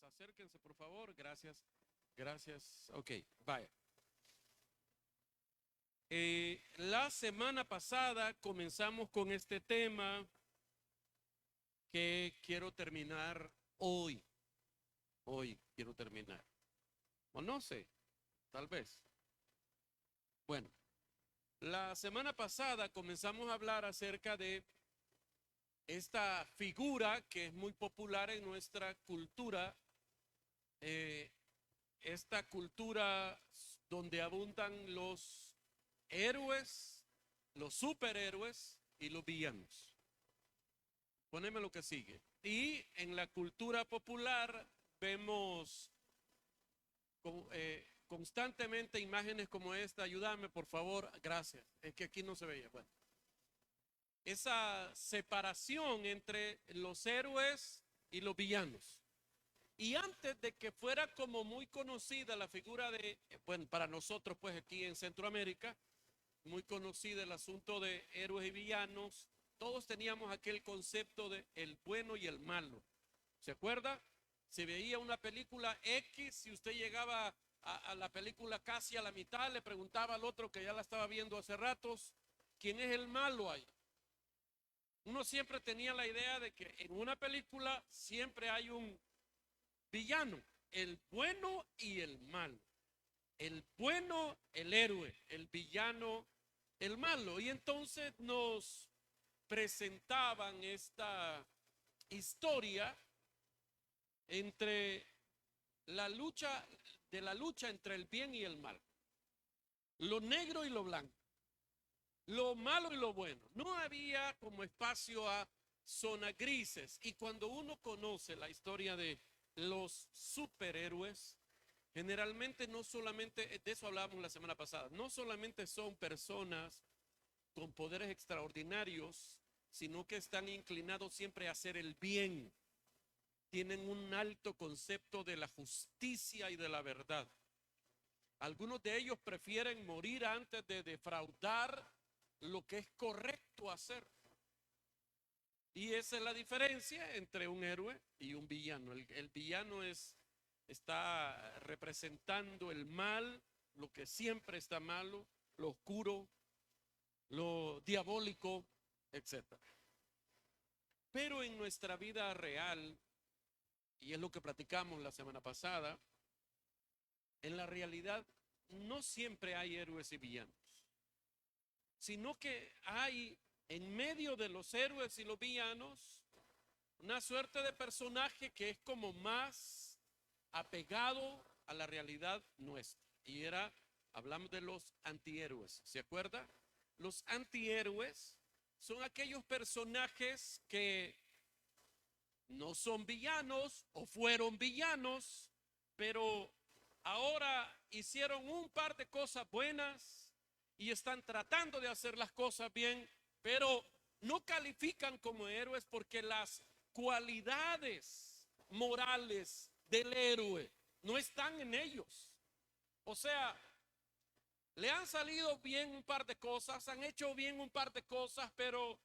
Acérquense, por favor. Gracias. Gracias. Ok, vaya. La semana pasada comenzamos con este tema que quiero terminar hoy. Hoy quiero terminar. O no sé, tal vez. Bueno, la semana pasada comenzamos a hablar acerca de esta figura que es muy popular en nuestra cultura, eh, esta cultura donde abundan los héroes, los superhéroes y los villanos. Poneme lo que sigue. Y en la cultura popular vemos constantemente imágenes como esta. Ayúdame, por favor. Gracias. Es que aquí no se veía. Bueno, esa separación entre los héroes y los villanos. Y antes de que fuera como muy conocida la figura de, bueno, para nosotros pues aquí en Centroamérica, muy conocida el asunto de héroes y villanos, todos teníamos aquel concepto de el bueno y el malo. ¿Se acuerda? Se veía una película X, si usted llegaba a la película casi a la mitad, le preguntaba al otro que ya la estaba viendo hace ratos, ¿quién es el malo ahí? Uno siempre tenía la idea de que en una película siempre hay un villano, el bueno y el malo. El bueno, el héroe, el villano, el malo. Y entonces nos presentaban esta historia entre la lucha, de la lucha entre el bien y el mal, lo negro y lo blanco, lo malo y lo bueno. No había como espacio a zonas grises. Y cuando uno conoce la historia de los superhéroes, generalmente no solamente, de eso hablábamos la semana pasada, no solamente son personas con poderes extraordinarios, sino que están inclinados siempre a hacer el bien. Tienen un alto concepto de la justicia y de la verdad. Algunos de ellos prefieren morir antes de defraudar lo que es correcto hacer. Y esa es la diferencia entre un héroe y un villano. El villano está representando el mal, lo que siempre está malo, lo oscuro, lo diabólico, etcétera. Pero en nuestra vida real, y es lo que platicamos la semana pasada, en la realidad no siempre hay héroes y villanos, sino que hay en medio de los héroes y los villanos una suerte de personaje que es como más apegado a la realidad nuestra. Y hablamos de los antihéroes, ¿se acuerda? Los antihéroes son aquellos personajes que no son villanos o fueron villanos, pero ahora hicieron un par de cosas buenas y están tratando de hacer las cosas bien, pero no califican como héroes porque las cualidades morales del héroe no están en ellos. O sea, le han salido bien un par de cosas, han hecho bien un par de cosas, pero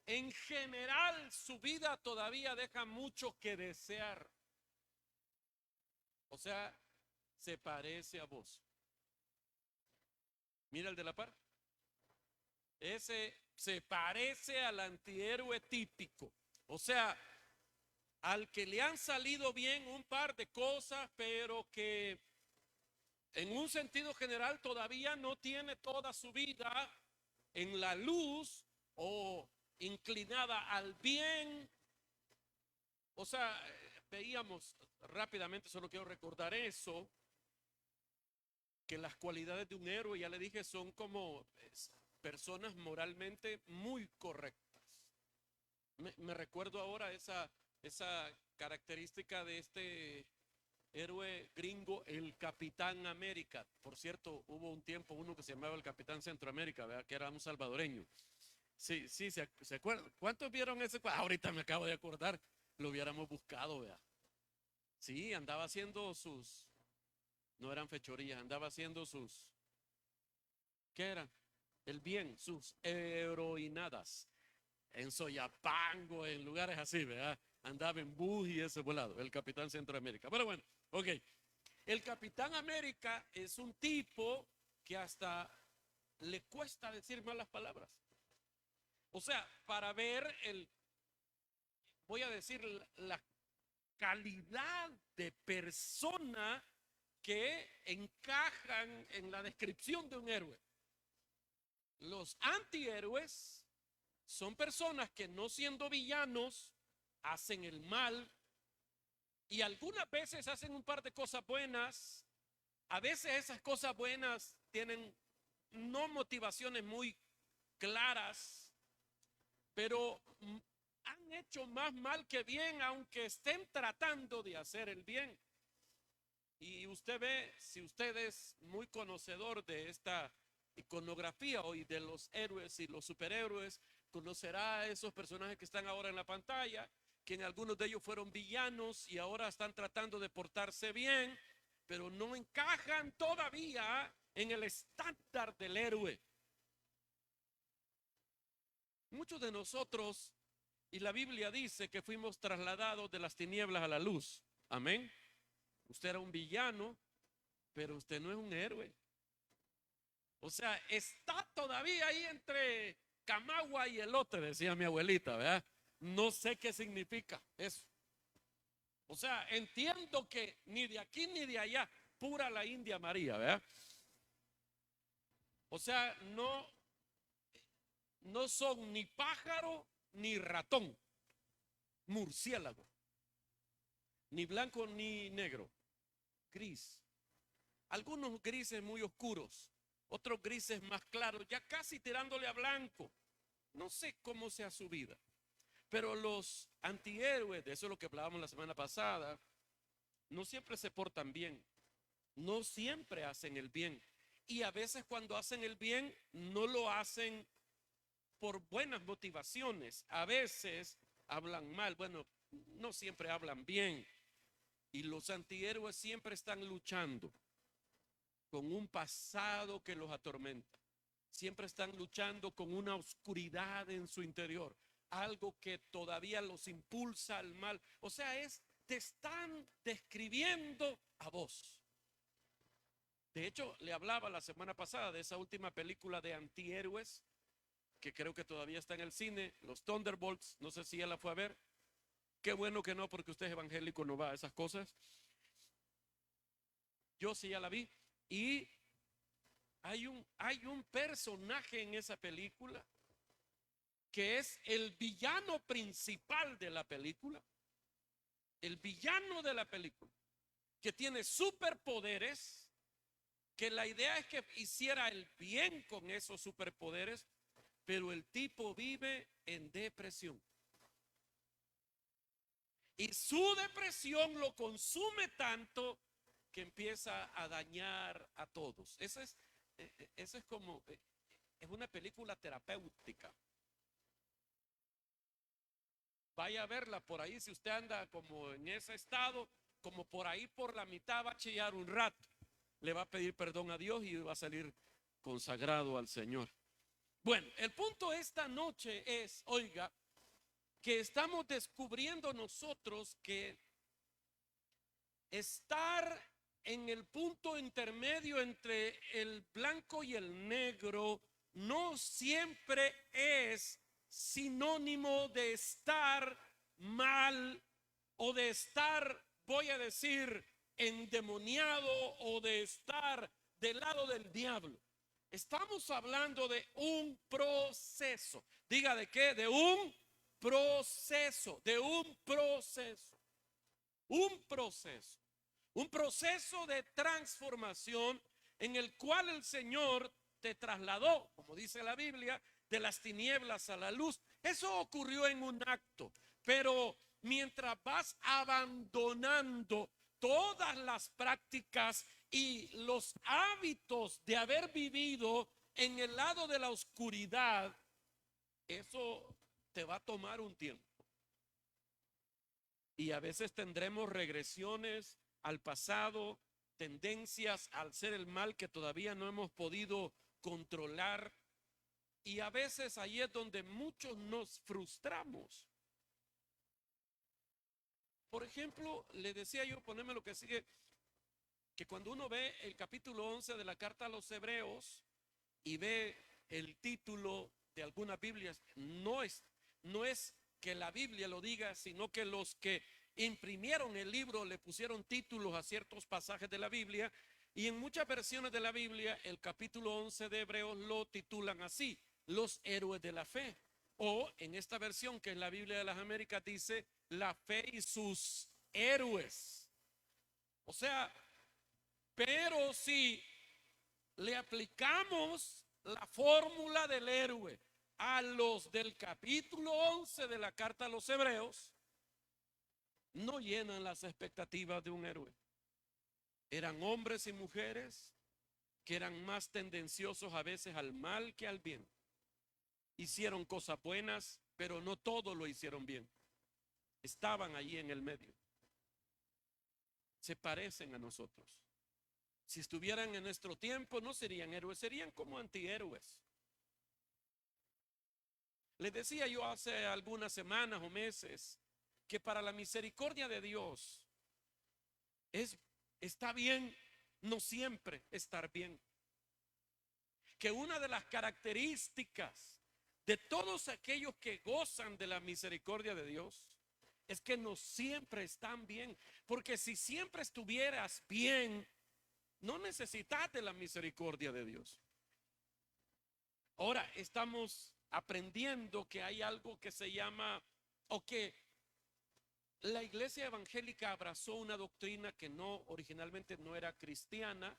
en general su vida todavía deja mucho que desear. O sea, se parece a vos. Mira el de la par. Ese se parece al antihéroe típico. O sea, al que le han salido bien un par de cosas, pero que en un sentido general todavía no tiene toda su vida en la luz o inclinada al bien. O sea, veíamos rápidamente, solo quiero recordar eso, que las cualidades de un héroe, ya le dije, son como personas moralmente muy correctas. Me recuerdo ahora esa característica de este héroe gringo, el Capitán América. Por cierto, hubo un tiempo uno que se llamaba el Capitán Centroamérica, ¿verdad? Que era un salvadoreño. Sí, sí, se acuerdan. ¿Cuántos vieron ese? Ahorita me acabo de acordar, lo hubiéramos buscado, ¿verdad? Sí, andaba haciendo no eran fechorías, andaba haciendo ¿qué eran? El bien, sus heroinadas, en Soyapango, en lugares así, ¿verdad? andaba en bus y ese volado, el Capitán Centroamérica. Pero bueno, ok. El Capitán América es un tipo que hasta le cuesta decir malas palabras. O sea, para ver voy a decir, la calidad de persona que encajan en la descripción de un héroe. Los antihéroes son personas que, no siendo villanos, hacen el mal y algunas veces hacen un par de cosas buenas. A veces esas cosas buenas tienen no motivaciones muy claras, pero han hecho más mal que bien, aunque estén tratando de hacer el bien. Y usted ve, si usted es muy conocedor de esta iconografía hoy de los héroes y los superhéroes, conocerá a esos personajes que están ahora en la pantalla, que en algunos de ellos fueron villanos y ahora están tratando de portarse bien, pero no encajan todavía en el estándar del héroe. Muchos de nosotros, y la Biblia dice que fuimos trasladados de las tinieblas a la luz. Amén. Usted era un villano, pero usted no es un héroe. O sea, está todavía ahí entre Camagua y elote, decía mi abuelita, ¿verdad? No sé qué significa eso. O sea, entiendo que ni de aquí ni de allá, pura la India María, ¿verdad? O sea, no son ni pájaro ni ratón, murciélago, ni blanco ni negro, gris. Algunos grises muy oscuros, otros grises más claros, ya casi tirándole a blanco. No sé cómo sea su vida, pero los antihéroes, de eso es lo que hablábamos la semana pasada, no siempre se portan bien, no siempre hacen el bien. Y a veces cuando hacen el bien, no lo hacen por buenas motivaciones. A veces hablan mal, bueno, no siempre hablan bien. Y los antihéroes siempre están luchando con un pasado que los atormenta. Siempre están luchando con una oscuridad en su interior, algo que todavía los impulsa al mal. O sea, te están describiendo a vos. De hecho, le hablaba la semana pasada de esa última película de antihéroes, que creo que todavía está en el cine, los Thunderbolts. No sé si ella la fue a ver. Qué bueno que no, porque usted es evangélico, no va a esas cosas. Yo sí ya la vi. Y hay un personaje en esa película que es el villano principal de la película. El villano de la película, que tiene superpoderes, que la idea es que hiciera el bien con esos superpoderes, pero el tipo vive en depresión. Y su depresión lo consume tanto que empieza a dañar a todos. Eso es como, es una película terapéutica. Vaya a verla por ahí, si usted anda como en ese estado, como por ahí por la mitad va a chillar un rato. Le va a pedir perdón a Dios y va a salir consagrado al Señor. Bueno, el punto esta noche es, oiga, que estamos descubriendo nosotros que estar en el punto intermedio entre el blanco y el negro no siempre es sinónimo de estar mal o de estar, voy a decir, endemoniado o de estar del lado del diablo. Estamos hablando de un proceso. Diga de qué, de un proceso, de un proceso. Un proceso. Un proceso de transformación en el cual el Señor te trasladó, como dice la Biblia, de las tinieblas a la luz. Eso ocurrió en un acto, pero mientras vas abandonando todas las prácticas y los hábitos de haber vivido en el lado de la oscuridad, eso te va a tomar un tiempo. Y a veces tendremos regresiones al pasado, tendencias al hacer el mal que todavía no hemos podido controlar. Y a veces ahí es donde muchos nos frustramos. Por ejemplo, le decía yo, poneme lo que sigue, que cuando uno ve el capítulo 11 de la carta a los Hebreos y ve el título de algunas Biblias, no es que la Biblia lo diga, sino que los que imprimieron el libro le pusieron títulos a ciertos pasajes de la Biblia, y en muchas versiones de la Biblia el capítulo 11 de Hebreos lo titulan así: los héroes de la fe. O en esta versión, que es la Biblia de las Américas, dice la fe y sus héroes. O sea, pero si le aplicamos la fórmula del héroe a los del capítulo 11 de la carta a los Hebreos, no llenan las expectativas de un héroe. Eran hombres y mujeres que eran más tendenciosos a veces al mal que al bien. Hicieron cosas buenas, pero no todo lo hicieron bien. Estaban allí en el medio. Se parecen a nosotros. Si estuvieran en nuestro tiempo, no serían héroes, serían como antihéroes. Les decía yo hace algunas semanas o meses que para la misericordia de Dios está bien no siempre estar bien. Que una de las características de todos aquellos que gozan de la misericordia de Dios es que no siempre están bien. Porque si siempre estuvieras bien, no necesitas de la misericordia de Dios. Ahora estamos aprendiendo que hay algo que se llama, o que la iglesia evangélica abrazó una doctrina que originalmente no era cristiana,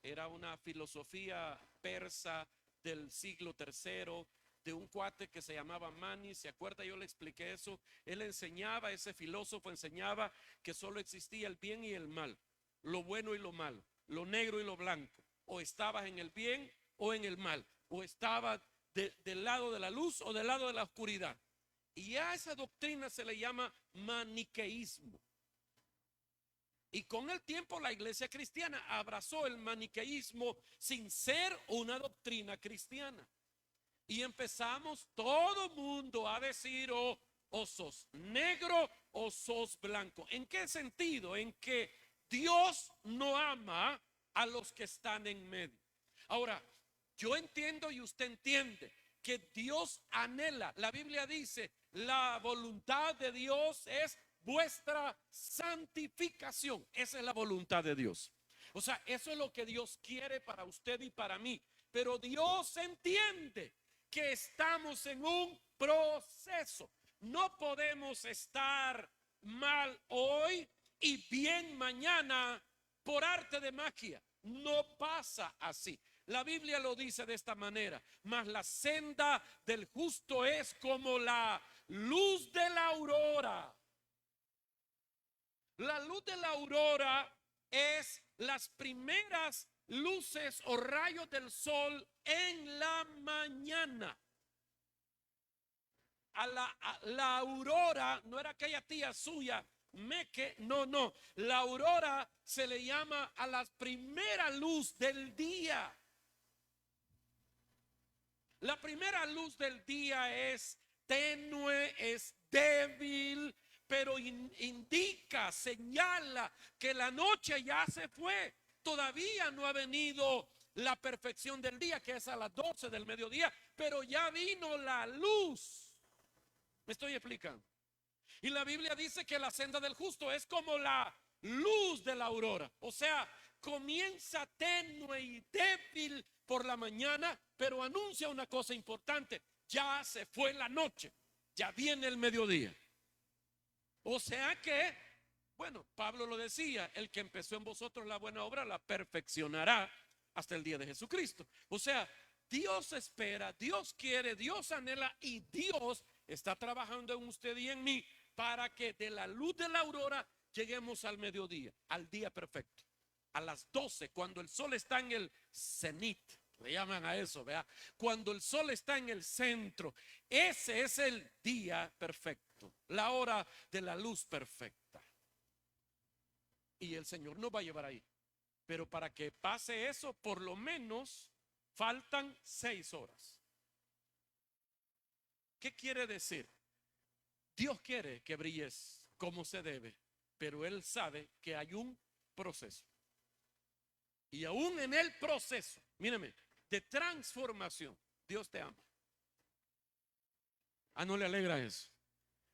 era una filosofía persa del siglo III, de un cuate que se llamaba Mani. ¿Se acuerda? Yo le expliqué eso. Él enseñaba, ese filósofo enseñaba que solo existía el bien y el mal, lo bueno y lo malo, lo negro y lo blanco. O estabas en el bien o en el mal, o estabas del lado de la luz o del lado de la oscuridad. Y a esa doctrina se le llama maniqueísmo. Y con el tiempo la iglesia cristiana abrazó el maniqueísmo sin ser una doctrina cristiana. Y empezamos todo mundo a decir o sos negro o sos blanco. ¿En qué sentido? En que Dios no ama a los que están en medio. Ahora, yo entiendo y usted entiende que Dios anhela. La Biblia dice, la voluntad de Dios es vuestra santificación. Esa es la voluntad de Dios. O sea, eso es lo que Dios quiere para usted y para mí. Pero Dios entiende que estamos en un proceso. No podemos estar mal hoy y bien mañana por arte de magia. No pasa así. La Biblia lo dice de esta manera: mas la senda del justo es como la luz de la aurora. La luz de la aurora es las primeras luces o rayos del sol en la mañana. A la aurora no era aquella tía suya, no. La aurora se le llama a la primera luz del día. La primera luz del día es tenue, es débil, pero indica, señala que la noche ya se fue. Todavía no ha venido la perfección del día, que es a las 12 del mediodía, pero ya vino la luz. ¿Me estoy explicando? Y la Biblia dice que la senda del justo es como la luz de la aurora. O sea, comienza tenue y débil por la mañana, pero anuncia una cosa importante: ya se fue la noche, ya viene el mediodía. O sea que, bueno, Pablo lo decía, el que empezó en vosotros la buena obra la perfeccionará hasta el día de Jesucristo. O sea, Dios espera, Dios quiere, Dios anhela, y Dios está trabajando en usted y en mí para que de la luz de la aurora lleguemos al mediodía, al día perfecto, a las 12, cuando el sol está en el cenit. Le llaman a eso, ¿verdad? Cuando el sol está en el centro, ese es el día perfecto, la hora de la luz perfecta. Y el Señor nos va a llevar ahí. Pero para que pase eso, por lo menos faltan 6 horas. ¿Qué quiere decir? Dios quiere que brilles como se debe, pero Él sabe que hay un proceso. Y aún en el proceso, míreme, de transformación, Dios te ama. Ah, ¿no le alegra eso?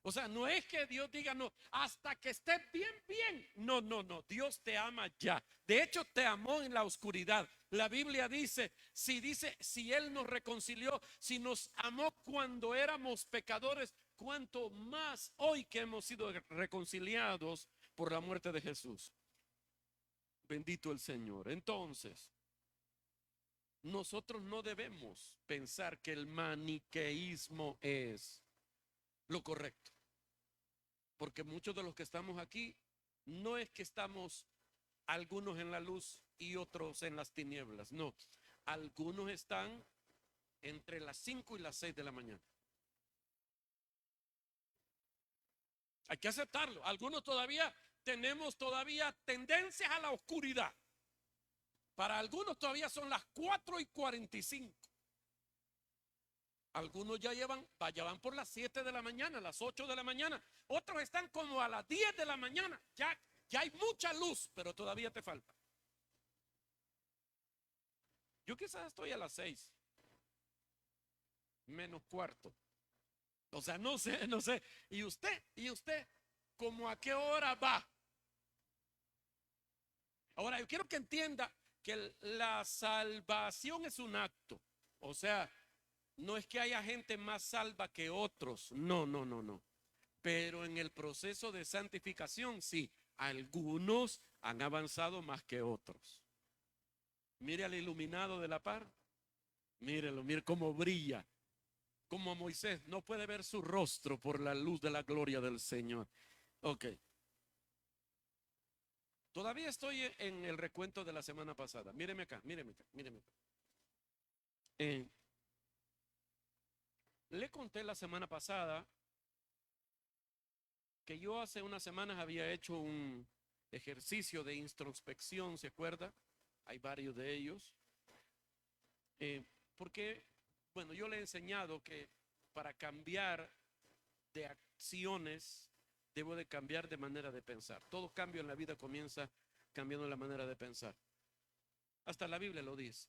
O sea, no es que Dios diga, no, hasta que estés bien, bien. No, no, no, Dios te ama ya. De hecho, te amó en la oscuridad. La Biblia dice, si Él nos reconcilió, si nos amó cuando éramos pecadores, cuánto más hoy que hemos sido reconciliados por la muerte de Jesús. Bendito el Señor. Entonces, nosotros no debemos pensar que el maniqueísmo es lo correcto. Porque muchos de los que estamos aquí, no es que estamos algunos en la luz y otros en las tinieblas. No, algunos están entre las 5 y las 6 de la mañana. Hay que aceptarlo. Algunos todavía tenemos tendencias a la oscuridad. Para algunos todavía son las 4:45. Algunos ya van por las 7 de la mañana, las 8 de la mañana. Otros están como a las 10 de la mañana. Ya hay mucha luz, pero todavía te falta. Yo quizás estoy a las 6 menos cuarto. O sea, no sé. ¿Y usted, cómo a qué hora va? Ahora, yo quiero que entienda que la salvación es un acto. O sea, no es que haya gente más salva que otros. No. Pero en el proceso de santificación, sí, algunos han avanzado más que otros. Mire al iluminado de la par. Mírelo, mire cómo brilla. Como Moisés no puede ver su rostro por la luz de la gloria del Señor. Ok. Todavía estoy en el recuento de la semana pasada. Míreme acá. Le conté la semana pasada que yo hace unas semanas había hecho un ejercicio de introspección, ¿se acuerda? Hay varios de ellos. Porque, bueno, yo le he enseñado que para cambiar de acciones debo de cambiar de manera de pensar. Todo cambio en la vida comienza cambiando la manera de pensar. Hasta la Biblia lo dice.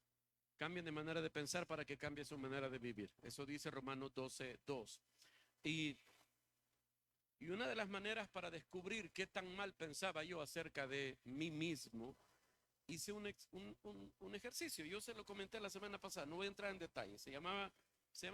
Cambien de manera de pensar para que cambie su manera de vivir. Eso dice Romanos 12:2. Y una de las maneras para descubrir qué tan mal pensaba yo acerca de mí mismo, hice un ejercicio. Yo se lo comenté la semana pasada, no voy a entrar en detalles. Se llama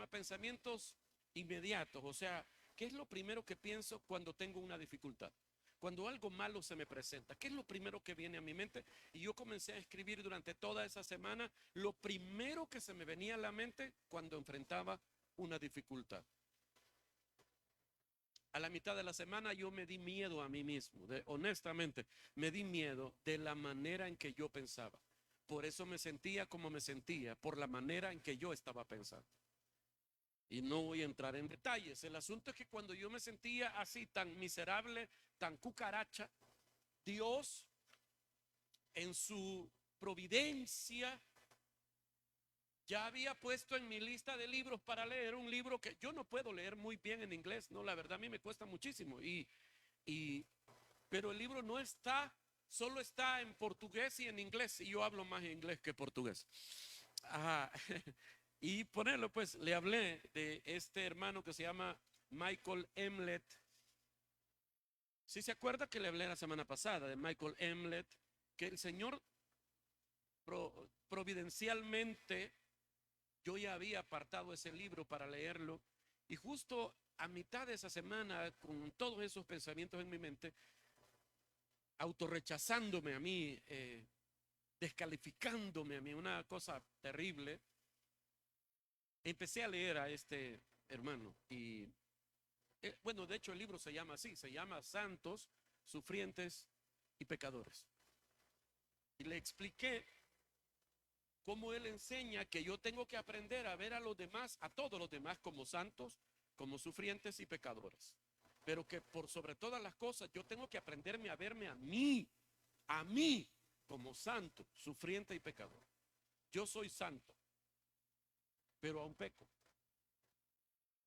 pensamientos inmediatos. O sea, ¿qué es lo primero que pienso cuando tengo una dificultad? Cuando algo malo se me presenta, ¿qué es lo primero que viene a mi mente? Y yo comencé a escribir durante toda esa semana lo primero que se me venía a la mente cuando enfrentaba una dificultad. A la mitad de la semana yo me di miedo a mí mismo, honestamente, me di miedo de la manera en que yo pensaba. Por eso me sentía como me sentía, por la manera en que yo estaba pensando. Y no voy a entrar en detalles. El asunto es que cuando yo me sentía así, tan miserable, tan cucaracha, Dios, en su providencia, ya había puesto en mi lista de libros para leer un libro que yo no puedo leer muy bien en inglés, no, la verdad a mí me cuesta muchísimo. Pero el libro no está, solo está en portugués y en inglés, y yo hablo más inglés que portugués. Ajá. Y ponerlo, pues, le hablé de este hermano que se llama Michael Emlet. ¿Sí se acuerda que le hablé la semana pasada de Michael Emlet? Que el Señor providencialmente, yo ya había apartado ese libro para leerlo, y justo a mitad de esa semana, con todos esos pensamientos en mi mente, autorrechazándome a mí, descalificándome a mí, una cosa terrible, empecé a leer a este hermano. Y bueno, de hecho el libro se llama así, se llama Santos, Sufrientes y Pecadores. Y le expliqué cómo él enseña que yo tengo que aprender a ver a los demás, a todos los demás, como santos, como sufrientes y pecadores. Pero que por sobre todas las cosas yo tengo que aprenderme a verme a mí como santo, sufriente y pecador. Yo soy santo, pero aún peco.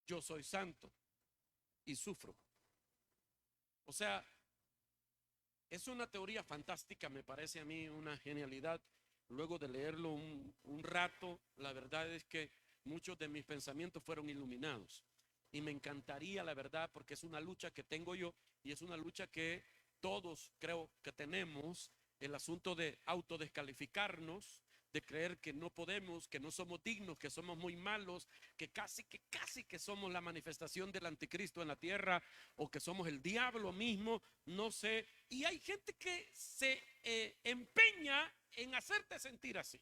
Yo soy santo y sufro. O sea, es una teoría fantástica, me parece a mí una genialidad. Luego de leerlo un rato, la verdad es que muchos de mis pensamientos fueron iluminados. Y me encantaría, la verdad, porque es una lucha que tengo yo y es una lucha que todos creo que tenemos, el asunto de autodescalificarnos, de creer que no podemos, que no somos dignos, que somos muy malos, que casi que somos la manifestación del anticristo en la tierra o que somos el diablo mismo, no sé. Y hay gente que se empeña en hacerte sentir así.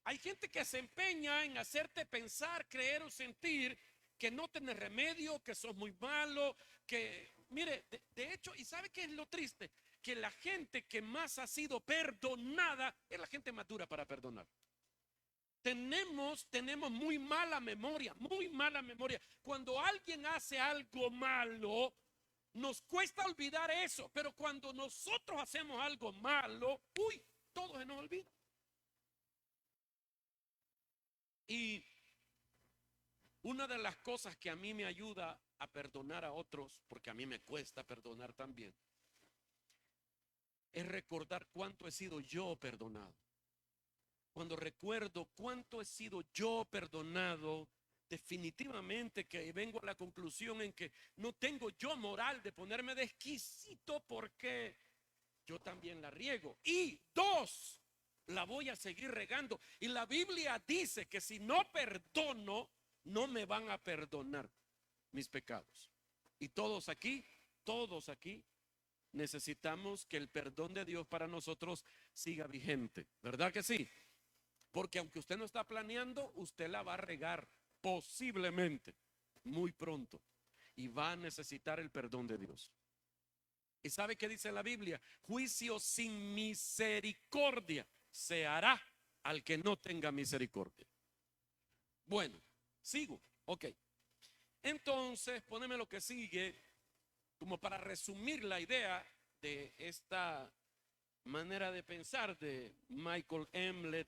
Hay gente que se empeña en hacerte pensar, creer o sentir que no tenés remedio, que sos muy malo, que, mire, de hecho, ¿y sabe qué es lo triste? Que la gente que más ha sido perdonada es la gente más dura para perdonar. Tenemos muy mala memoria, muy mala memoria. Cuando alguien hace algo malo, nos cuesta olvidar eso, pero cuando nosotros hacemos algo malo, uy, todo se nos olvida. Y una de las cosas que a mí me ayuda a perdonar a otros, porque a mí me cuesta perdonar también, es recordar cuánto he sido yo perdonado. Cuando recuerdo cuánto he sido yo perdonado, definitivamente que vengo a la conclusión en que no tengo yo moral de ponerme de exquisito porque yo también la riego. Y dos, la voy a seguir regando. Y la Biblia dice que si no perdono, no me van a perdonar mis pecados. Y todos aquí necesitamos que el perdón de Dios para nosotros siga vigente. ¿Verdad que sí? Porque aunque usted no está planeando, usted la va a regar posiblemente muy pronto y va a necesitar el perdón de Dios. ¿Y sabe qué dice la Biblia? Juicio sin misericordia se hará al que no tenga misericordia. Bueno, sigo. Ok. Entonces, poneme lo que sigue como para resumir la idea de esta manera de pensar de Michael Emlet.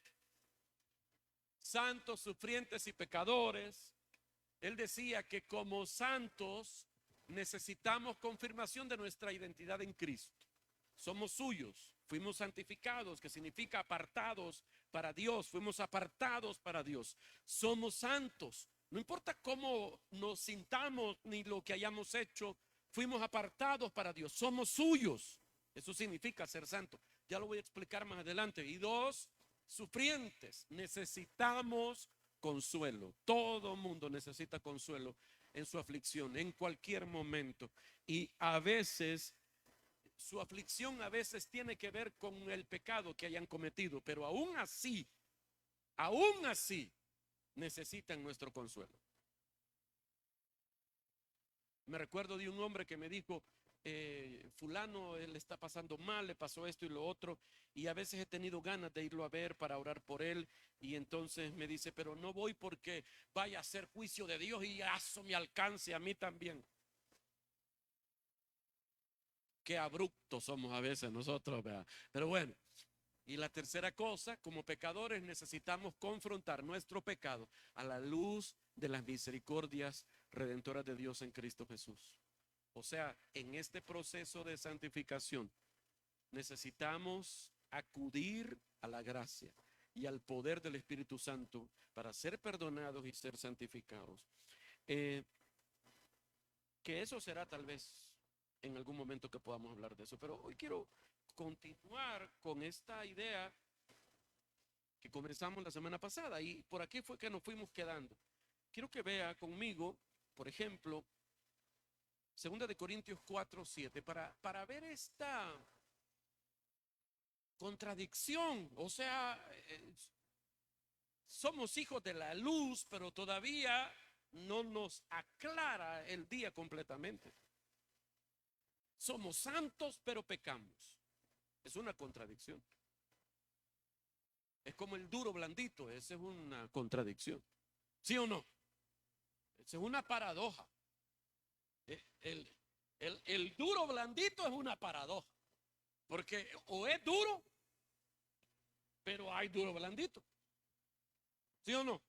Santos, sufrientes y pecadores. Él decía que como santos necesitamos confirmación de nuestra identidad en Cristo. Somos suyos, fuimos santificados, que significa apartados para Dios, fuimos apartados para Dios. Somos santos, no importa cómo nos sintamos ni lo que hayamos hecho, fuimos apartados para Dios, somos suyos. Eso significa ser santo. Ya lo voy a explicar más adelante. Y dos, sufrientes, necesitamos consuelo. Todo mundo necesita consuelo en su aflicción, en cualquier momento. Y a veces, su aflicción a veces tiene que ver con el pecado que hayan cometido, pero aún así, necesitan nuestro consuelo. Me recuerdo de un hombre que me dijo, fulano, él está pasando mal, le pasó esto y lo otro, y a veces he tenido ganas de irlo a ver para orar por él, y entonces me dice, pero no voy porque vaya a ser juicio de Dios y eso me alcance a mí también. Qué abruptos somos a veces nosotros, ¿verdad? Pero bueno, y la tercera cosa, como pecadores necesitamos confrontar nuestro pecado a la luz de las misericordias redentoras de Dios en Cristo Jesús. O sea, en este proceso de santificación necesitamos acudir a la gracia y al poder del Espíritu Santo para ser perdonados y ser santificados. Que eso será tal vez en algún momento que podamos hablar de eso, pero hoy quiero continuar con esta idea que comenzamos la semana pasada y por aquí fue que nos fuimos quedando. Quiero que vea conmigo, por ejemplo, 2 de Corintios 4:7, para ver esta contradicción. O sea, somos hijos de la luz, pero todavía no nos aclara el día completamente. Somos santos, pero pecamos. Es una contradicción. Es como el duro blandito, esa es una contradicción. ¿Sí o no? Esa es una paradoja. El duro blandito es una paradoja. Porque o es duro, pero hay duro blandito. ¿Sí o no?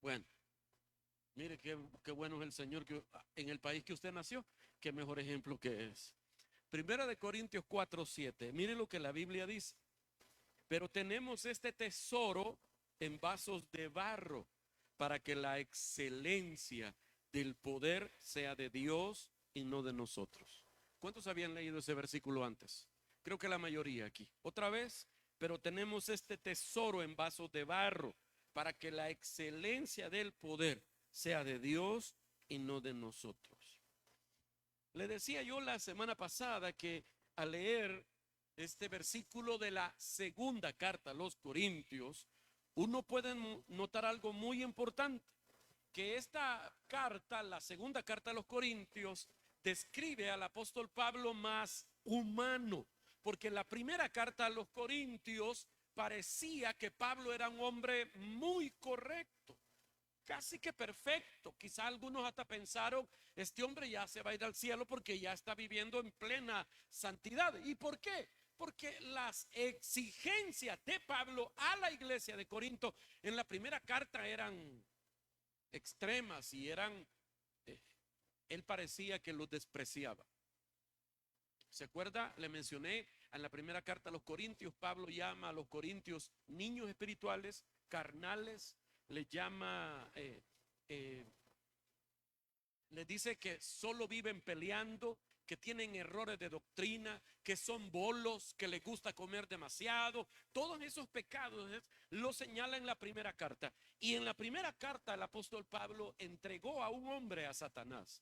Bueno, Mire qué bueno es el Señor que en el país que usted nació, qué mejor ejemplo que es. Primera de Corintios 4:7. Mire lo que la Biblia dice. Pero tenemos este tesoro en vasos de barro para que la excelencia del poder sea de Dios y no de nosotros. ¿Cuántos habían leído ese versículo antes? Creo que la mayoría aquí. Otra vez, pero tenemos este tesoro en vasos de barro para que la excelencia del poder sea de Dios y no de nosotros. Le decía yo la semana pasada que al leer este versículo de la segunda carta a los Corintios, uno puede notar algo muy importante, que esta carta, la segunda carta a los Corintios, describe al apóstol Pablo más humano, porque en la primera carta a los Corintios parecía que Pablo era un hombre muy correcto, casi que perfecto. Quizá algunos hasta pensaron, este hombre ya se va a ir al cielo porque ya está viviendo en plena santidad. ¿Y por qué? Porque las exigencias de Pablo a la iglesia de Corinto en la primera carta eran extremas y eh, él parecía que los despreciaba. ¿Se acuerda? Le mencioné en la primera carta a los Corintios, Pablo llama a los corintios niños espirituales, carnales, les llama, les dice que solo viven peleando, que tienen errores de doctrina, que son bolos, que les gusta comer demasiado. Todos esos pecados lo señala en la primera carta. Y en la primera carta el apóstol Pablo entregó a un hombre a Satanás.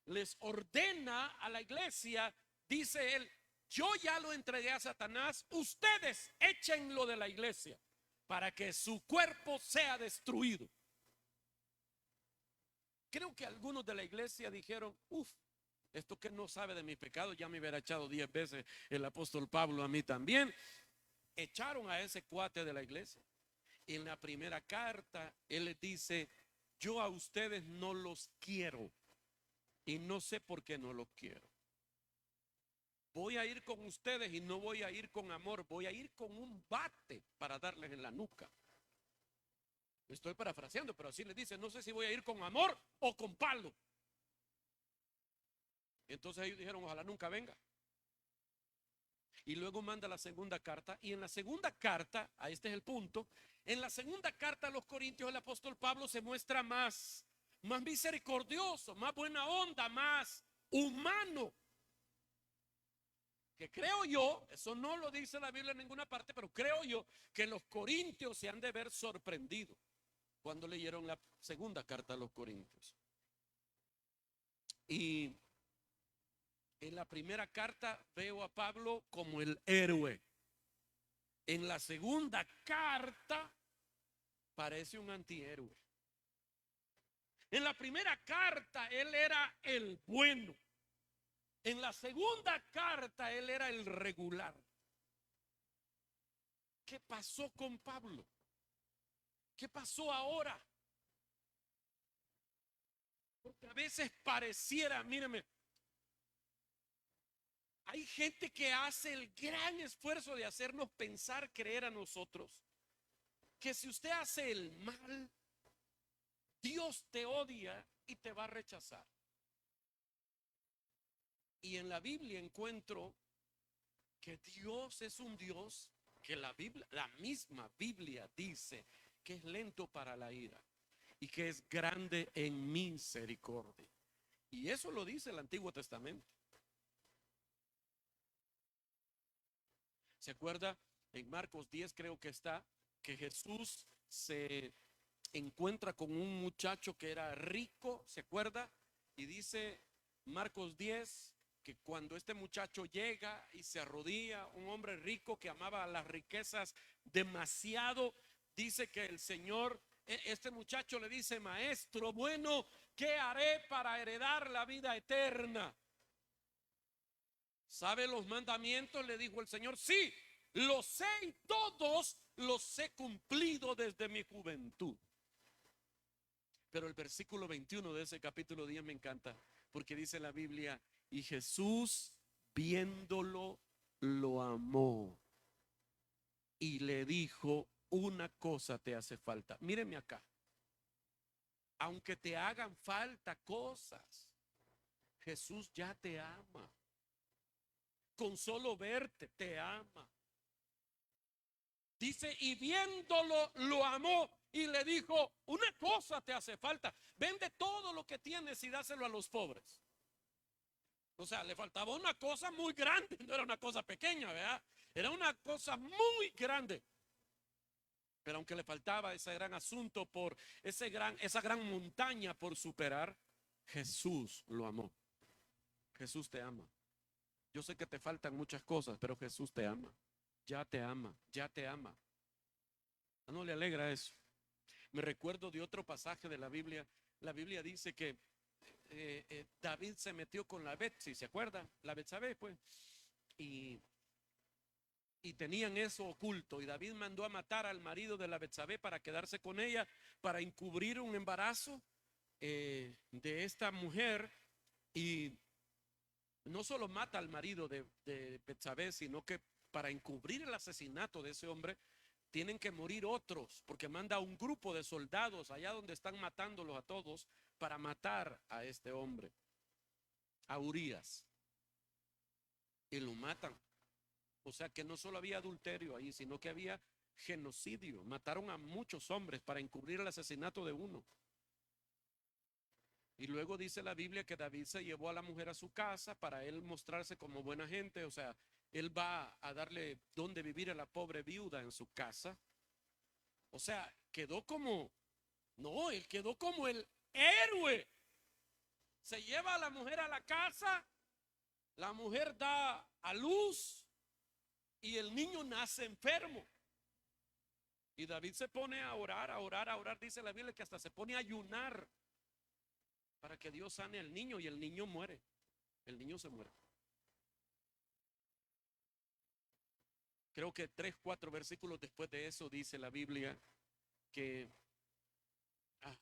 Les ordena a la iglesia, dice él, yo ya lo entregué a Satanás, ustedes échenlo de la iglesia para que su cuerpo sea destruido. Creo que algunos de la iglesia dijeron, esto que no sabe de mis pecados, ya me hubiera echado 10 veces el apóstol Pablo a mí también. Echaron a ese cuate de la iglesia. En la primera carta, él les dice, yo a ustedes no los quiero y no sé por qué no los quiero. Voy a ir con ustedes y no voy a ir con amor, voy a ir con un bate para darles en la nuca. Estoy parafraseando, pero así les dice, no sé si voy a ir con amor o con palo. Entonces ellos dijeron, ojalá nunca venga. Y luego manda la segunda carta, y en la segunda carta, este es el punto, en la segunda carta a los Corintios el apóstol Pablo se muestra más misericordioso, más buena onda, más humano. Que creo yo, eso no lo dice la Biblia en ninguna parte, pero creo yo que los corintios se han de ver sorprendidos cuando leyeron la segunda carta a los Corintios. Y en la primera carta veo a Pablo como el héroe. En la segunda carta parece un antihéroe. En la primera carta él era el bueno. En la segunda carta él era el regular. ¿Qué pasó con Pablo? ¿Qué pasó ahora? Porque a veces pareciera, míreme, hay gente que hace el gran esfuerzo de hacernos pensar, creer a nosotros, que si usted hace el mal, Dios te odia y te va a rechazar. Y en la Biblia encuentro que Dios es un Dios que la misma Biblia dice que es lento para la ira y que es grande en misericordia. Y eso lo dice el Antiguo Testamento. ¿Se acuerda? En Marcos 10 creo que está, que Jesús se encuentra con un muchacho que era rico, ¿se acuerda? Y dice Marcos 10 que cuando este muchacho llega y se arrodilla, un hombre rico que amaba las riquezas demasiado, dice que el Señor, este muchacho le dice, maestro bueno, ¿qué haré para heredar la vida eterna? ¿Sabe los mandamientos? Le dijo el Señor, sí, los sé y todos los he cumplido desde mi juventud. Pero el versículo 21 de ese capítulo 10 me encanta, porque dice la Biblia, y Jesús viéndolo lo amó y le dijo, una cosa te hace falta. Míreme acá. Aunque te hagan falta cosas, Jesús ya te ama. Con solo verte, te ama. Dice, y viéndolo, lo amó y le dijo, una cosa te hace falta, vende todo lo que tienes y dáselo a los pobres. O sea, le faltaba una cosa muy grande, no era una cosa pequeña, ¿verdad? Era una cosa muy grande. Pero aunque le faltaba ese gran asunto por esa gran montaña por superar, Jesús lo amó. Jesús te ama. Yo sé que te faltan muchas cosas, pero Jesús te ama. Ya te ama, ya te ama. ¿No le alegra eso? Me recuerdo de otro pasaje de la Biblia. La Biblia dice que David se metió con la Betsy, ¿se acuerdan? La Betsabé, pues. Y, y tenían eso oculto. Y David mandó a matar al marido de la Betsabé para quedarse con ella, para encubrir un embarazo de esta mujer. Y no solo mata al marido de Betsabé, sino que para encubrir el asesinato de ese hombre, tienen que morir otros, porque manda a un grupo de soldados allá donde están matándolos a todos para matar a este hombre, a Urías, y lo matan. O sea que no solo había adulterio ahí, sino que había genocidio. Mataron a muchos hombres para encubrir el asesinato de uno. Y luego dice la Biblia que David se llevó a la mujer a su casa para él mostrarse como buena gente. O sea, él va a darle donde vivir a la pobre viuda en su casa. O sea, él quedó como el héroe. Se lleva a la mujer a la casa, la mujer da a luz y el niño nace enfermo. Y David se pone a orar, a orar, a orar. Dice la Biblia que hasta se pone a ayunar para que Dios sane al niño, y el niño muere. El niño se muere. Creo que 3, 4 versículos después de eso dice la Biblia que ah,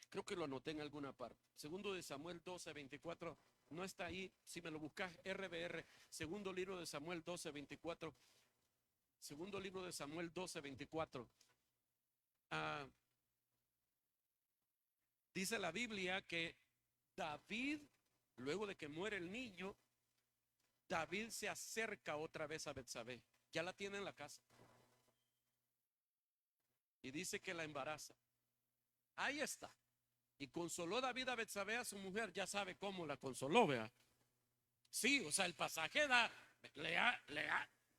creo que lo anoté en alguna parte. Segundo de Samuel 12:24, no está ahí. Si me lo buscas, RBR, segundo libro de Samuel 12:24. Segundo libro de Samuel 12:24. Dice la Biblia que David, luego de que muere el niño, David se acerca otra vez a Betsabé. Ya la tiene en la casa. Y dice que la embaraza. Ahí está. Y consoló David a Betsabé, a su mujer. Ya sabe cómo la consoló, vea. Sí, o sea, el pasaje lea,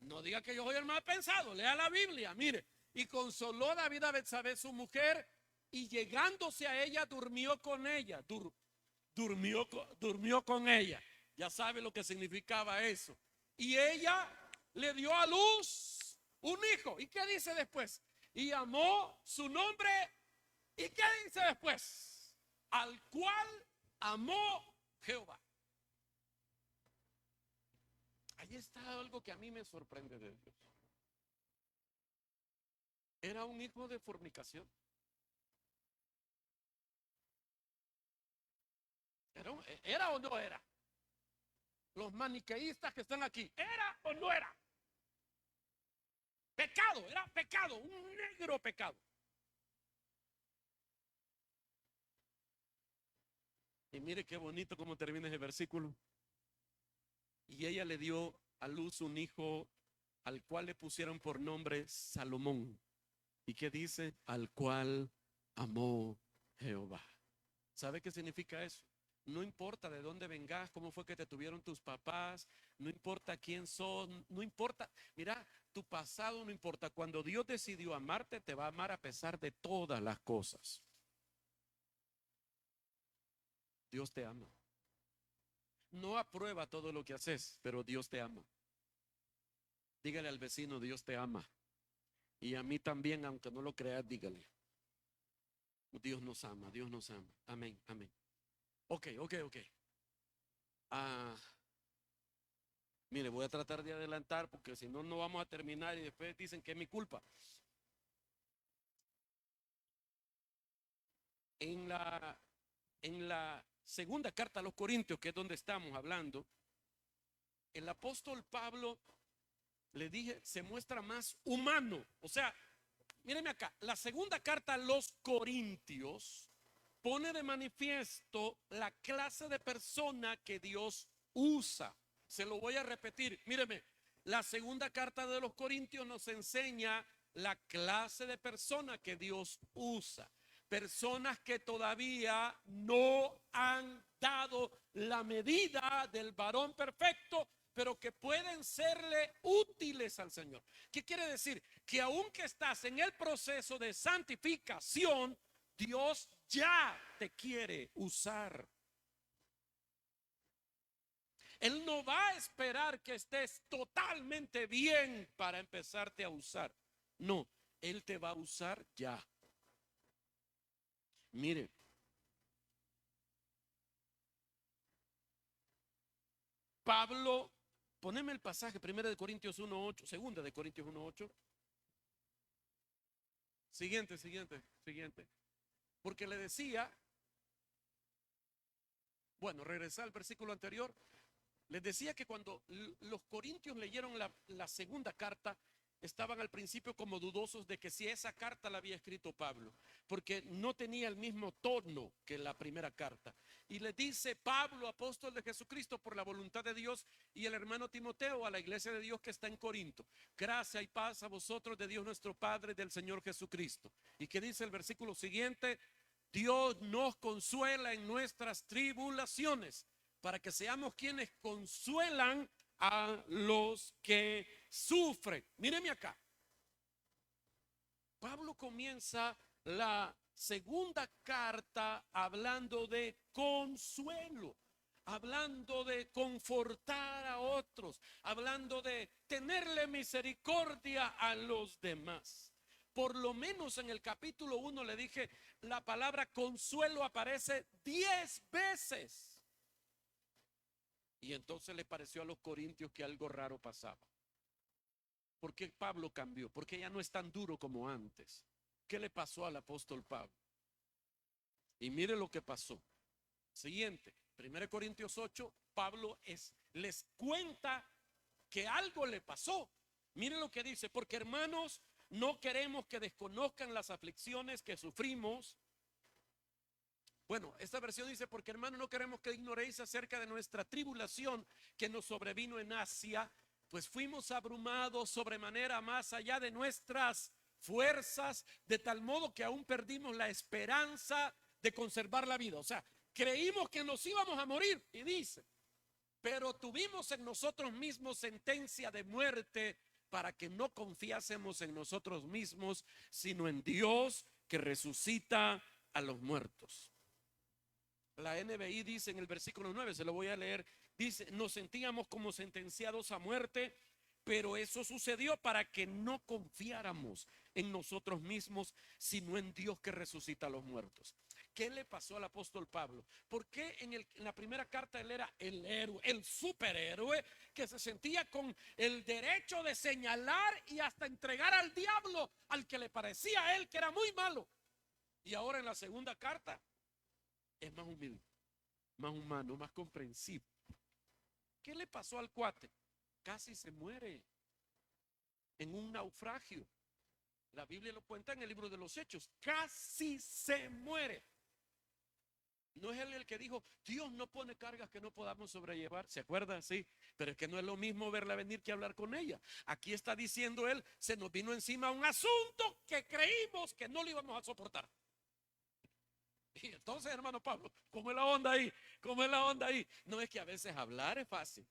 no diga que yo soy el mal pensado, lea la Biblia, mire. Y consoló David a Betsabé, su mujer, y llegándose a ella, durmió con ella. Durmió con ella. Ya sabe lo que significaba eso. Y ella le dio a luz un hijo. ¿Y qué dice después? Y llamó su nombre. ¿Y qué dice después? Al cual amó Jehová. Ahí está algo que a mí me sorprende de Dios. Era un hijo de fornicación. ¿Era o no era? Los maniqueístas que están aquí, ¿era o no era? Pecado, era pecado, un negro pecado. Y mire qué bonito cómo termina ese versículo. Y ella le dio a luz un hijo al cual le pusieron por nombre Salomón. ¿Y qué dice? Al cual amó Jehová. ¿Sabe qué significa eso? No importa de dónde vengas, cómo fue que te tuvieron tus papás, no importa quién sos, no importa, mira, tu pasado no importa. Cuando Dios decidió amarte, te va a amar a pesar de todas las cosas. Dios te ama. No aprueba todo lo que haces, pero Dios te ama. Dígale al vecino, Dios te ama. Y a mí también, aunque no lo creas, dígale. Dios nos ama, Dios nos ama. Amén, amén. Ok. Mire, voy a tratar de adelantar porque si no, no vamos a terminar y después dicen que es mi culpa. En la segunda carta a los Corintios, que es donde estamos hablando, el apóstol Pablo, le dije, se muestra más humano. O sea, Míreme acá, la segunda carta a los Corintios pone de manifiesto la clase de persona que Dios usa. Se lo voy a repetir, míreme, la segunda carta de los Corintios nos enseña la clase de persona que Dios usa. Personas que todavía no han dado la medida del varón perfecto, pero que pueden serle útiles al Señor. ¿Qué quiere decir? Que aunque estás en el proceso de santificación, Dios ya te quiere usar. Él no va a esperar que estés totalmente bien para empezarte a usar. No, Él te va a usar ya. Mire, Pablo, poneme el pasaje, 1 de Corintios 1:8, 2 de Corintios 1:8. Siguiente. Porque le decía, bueno, regresar al versículo anterior. Les decía que cuando los corintios leyeron la segunda carta, estaban al principio como dudosos de que si esa carta la había escrito Pablo, porque no tenía el mismo tono que la primera carta. Y le dice Pablo, apóstol de Jesucristo, por la voluntad de Dios, y el hermano Timoteo a la iglesia de Dios que está en Corinto: gracia y paz a vosotros de Dios nuestro Padre y del Señor Jesucristo. ¿Y qué dice el versículo siguiente? Dios nos consuela en nuestras tribulaciones, para que seamos quienes consuelan a los que sufren. Míreme acá. Pablo comienza la segunda carta hablando de consuelo, hablando de confortar a otros, hablando de tenerle misericordia a los demás. Por lo menos en el capítulo 1 le dije, la palabra consuelo aparece 10 veces. Y entonces le pareció a los corintios que algo raro pasaba. ¿Por qué Pablo cambió? Porque ya no es tan duro como antes. ¿Qué le pasó al apóstol Pablo? Y mire lo que pasó. Siguiente, 1 Corintios 8, Pablo les cuenta que algo le pasó. Mire lo que dice: porque hermanos, no queremos que desconozcan las aflicciones que sufrimos. Bueno, esta versión dice: porque hermano, no queremos que ignoréis acerca de nuestra tribulación que nos sobrevino en Asia, pues fuimos abrumados sobremanera más allá de nuestras fuerzas, de tal modo que aún perdimos la esperanza de conservar la vida. O sea, creímos que nos íbamos a morir. Y dice: pero tuvimos en nosotros mismos sentencia de muerte, para que no confiásemos en nosotros mismos, sino en Dios que resucita a los muertos. La NBI dice en el versículo 9, se lo voy a leer, dice: nos sentíamos como sentenciados a muerte, pero eso sucedió para que no confiáramos en nosotros mismos, sino en Dios que resucita a los muertos. ¿Qué le pasó al apóstol Pablo? ¿Por qué en la primera carta él era el héroe, el superhéroe, que se sentía con el derecho de señalar y hasta entregar al diablo al que le parecía a él que era muy malo? Y ahora en la segunda carta es más humilde, más humano, más comprensivo. ¿Qué le pasó al cuate? Casi se muere en un naufragio. La Biblia lo cuenta en el libro de los Hechos. Casi se muere. No es él el que dijo: Dios no pone cargas que no podamos sobrellevar. ¿Se acuerda? Sí. Pero es que no es lo mismo verla venir que hablar con ella. Aquí está diciendo él: se nos vino encima un asunto que creímos que no lo íbamos a soportar. Y entonces, hermano Pablo, ¿cómo es la onda ahí? ¿Cómo es la onda ahí? No es que a veces hablar es fácil.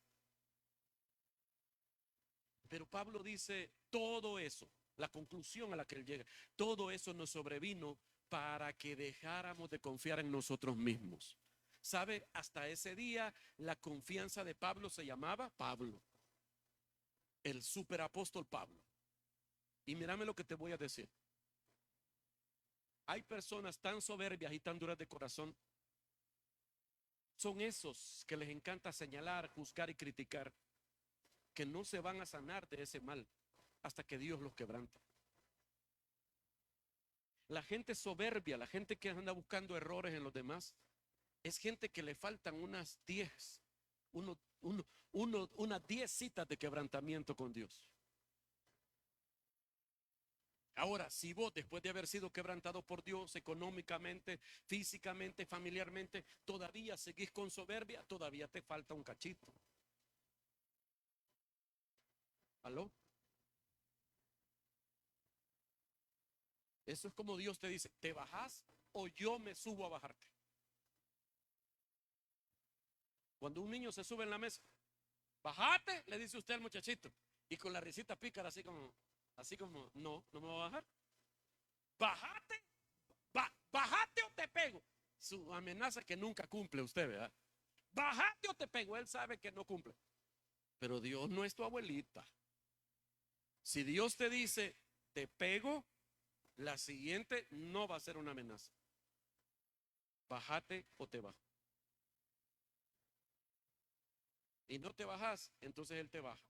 Pero Pablo dice: todo eso, la conclusión a la que él llega, todo eso nos sobrevino para que dejáramos de confiar en nosotros mismos. ¿Sabe? Hasta ese día la confianza de Pablo se llamaba Pablo, el superapóstol Pablo. Y mírame lo que te voy a decir. Hay personas tan soberbias y tan duras de corazón. Son esos que les encanta señalar, juzgar y criticar, que no se van a sanar de ese mal hasta que Dios los quebranta. La gente soberbia, la gente que anda buscando errores en los demás, es gente que le faltan unas 10 citas de quebrantamiento con Dios. Ahora, si vos después de haber sido quebrantado por Dios económicamente, físicamente, familiarmente, todavía seguís con soberbia, todavía te falta un cachito. ¿Aló? Eso es como Dios te dice, ¿te bajás o yo me subo a bajarte? Cuando un niño se sube en la mesa, bajate, le dice usted al muchachito, y con la risita pícara, así como, no, no me voy a bajar. Bajate, bajate o te pego. Su amenaza que nunca cumple usted, ¿verdad? Bajate o te pego, él sabe que no cumple. Pero Dios no es tu abuelita. Si Dios te dice, te pego, la siguiente no va a ser una amenaza. Bájate o te bajo. Y no te bajas, entonces Él te baja.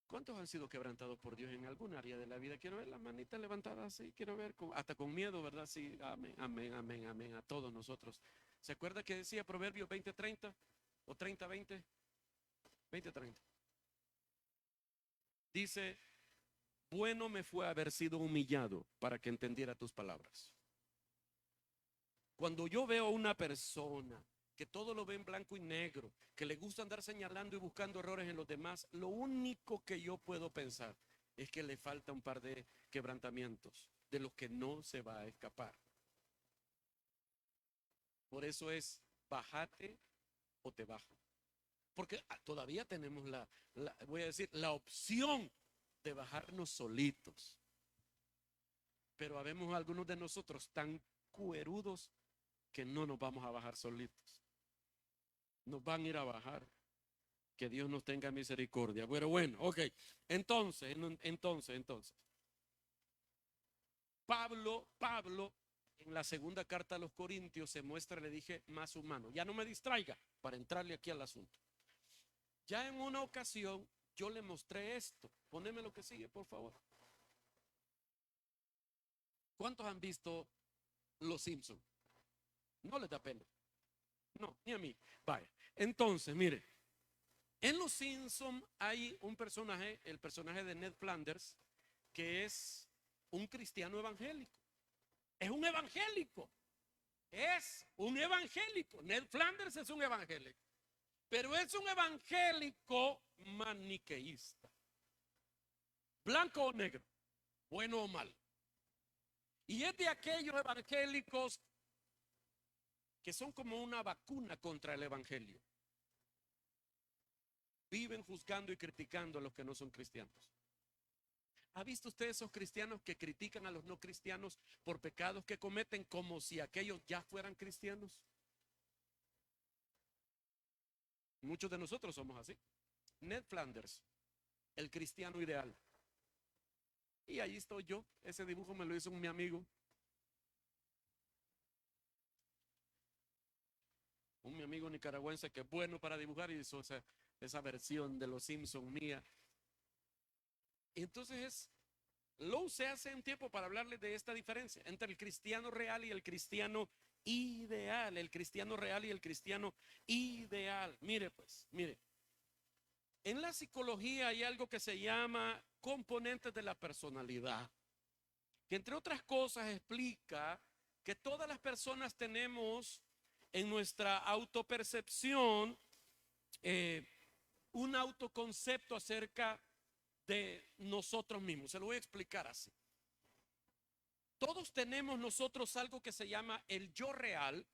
¿Cuántos han sido quebrantados por Dios en algún área de la vida? Quiero ver las manitas levantadas así, quiero ver, hasta con miedo, ¿verdad? Sí, amén, amén, amén, amén, a todos nosotros. ¿Se acuerda que decía Proverbios 20:30 o 30:20? 20:30. Dice, bueno me fue haber sido humillado para que entendiera tus palabras. Cuando yo veo a una persona que todo lo ve en blanco y negro, que le gusta andar señalando y buscando errores en los demás, lo único que yo puedo pensar es que le falta un par de quebrantamientos de los que no se va a escapar. Por eso es, bájate o te bajo. Porque todavía tenemos voy a decir, la opción de bajarnos solitos. Pero habemos algunos de nosotros tan cuerudos que no nos vamos a bajar solitos. Nos van a ir a bajar. Que Dios nos tenga misericordia. Pero bueno, ok. Entonces. Pablo, en la segunda carta a los Corintios se muestra, le dije, más humano. Ya no me distraiga para entrarle aquí al asunto. Ya en una ocasión yo le mostré esto. Poneme lo que sigue, por favor. ¿Cuántos han visto Los Simpsons? No les da pena. No, ni a mí. Vaya. Entonces, mire. En Los Simpsons hay un personaje, el personaje de Ned Flanders, que es un cristiano evangélico. Es un evangélico. Es un evangélico. Ned Flanders es un evangélico. Pero es un evangélico maniqueísta. Blanco o negro, bueno o malo. Y es de aquellos evangélicos que son como una vacuna contra el evangelio. Viven juzgando y criticando a los que no son cristianos. ¿Ha visto usted esos cristianos que critican a los no cristianos por pecados que cometen como si aquellos ya fueran cristianos? Muchos de nosotros somos así. Ned Flanders, el cristiano ideal. Y ahí estoy yo. Ese dibujo me lo hizo mi amigo. Mi amigo nicaragüense que es bueno para dibujar y hizo esa versión de Los Simpsons mía. Entonces lo usé hace un tiempo para hablarles de esta diferencia entre el cristiano real y el cristiano ideal. El cristiano real y el cristiano ideal. Mire pues, mire. En la psicología hay algo que se llama componentes de la personalidad, que entre otras cosas explica que todas las personas tenemos en nuestra autopercepción un autoconcepto acerca de nosotros mismos. Se lo voy a explicar así. Todos tenemos nosotros algo que se llama el yo real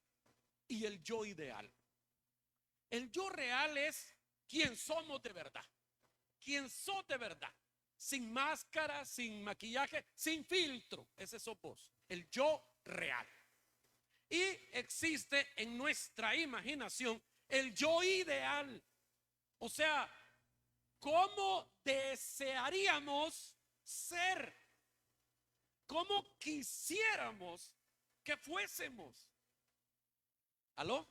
y el yo ideal. El yo real es quien somos de verdad, quien sos de verdad, sin máscara, sin maquillaje, sin filtro. Ese sos vos, el yo real. Y existe en nuestra imaginación el yo ideal. O sea, ¿cómo desearíamos ser? ¿Cómo quisiéramos que fuésemos? ¿Aló?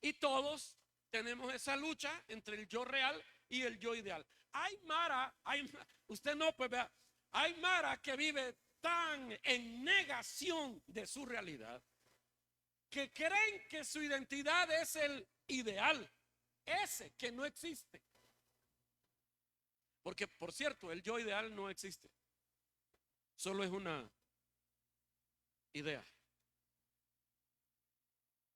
Y todos tenemos esa lucha entre el yo real y el yo ideal. Hay Mara, usted no, pues vea, hay Mara que vive tan en negación de su realidad que creen que su identidad es el ideal, ese que no existe. Porque, por cierto, el yo ideal no existe. Solo es una idea.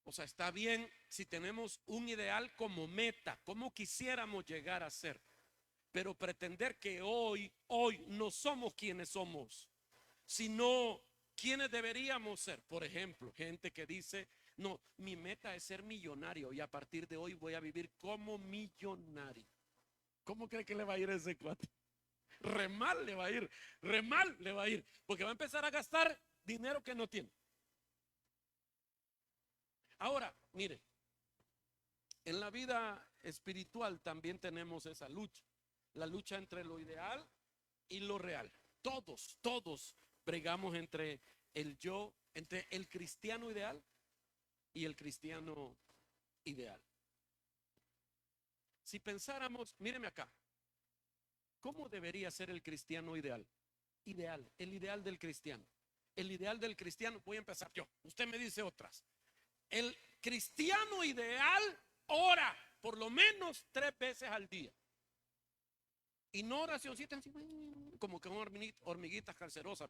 O sea, está bien si tenemos un ideal como meta, como quisiéramos llegar a ser. Pero pretender que hoy no somos quienes somos, sino quienes deberíamos ser. Por ejemplo, gente que dice, no, mi meta es ser millonario y a partir de hoy voy a vivir como millonario. ¿Cómo cree que le va a ir a ese cuate? Re mal le va a ir, re mal le va a ir, porque va a empezar a gastar dinero que no tiene. Ahora, mire, en la vida espiritual también tenemos esa lucha, la lucha entre lo ideal y lo real. Todos bregamos entre el yo, entre el cristiano ideal y el cristiano ideal. Si pensáramos, míreme acá, ¿cómo debería ser el cristiano ideal? Ideal, el ideal del cristiano. El ideal del cristiano, voy a empezar yo, usted me dice otras. El cristiano ideal ora por lo menos 3 veces al día. Y no oracioncitas así, como que hormiguitas cancerosas,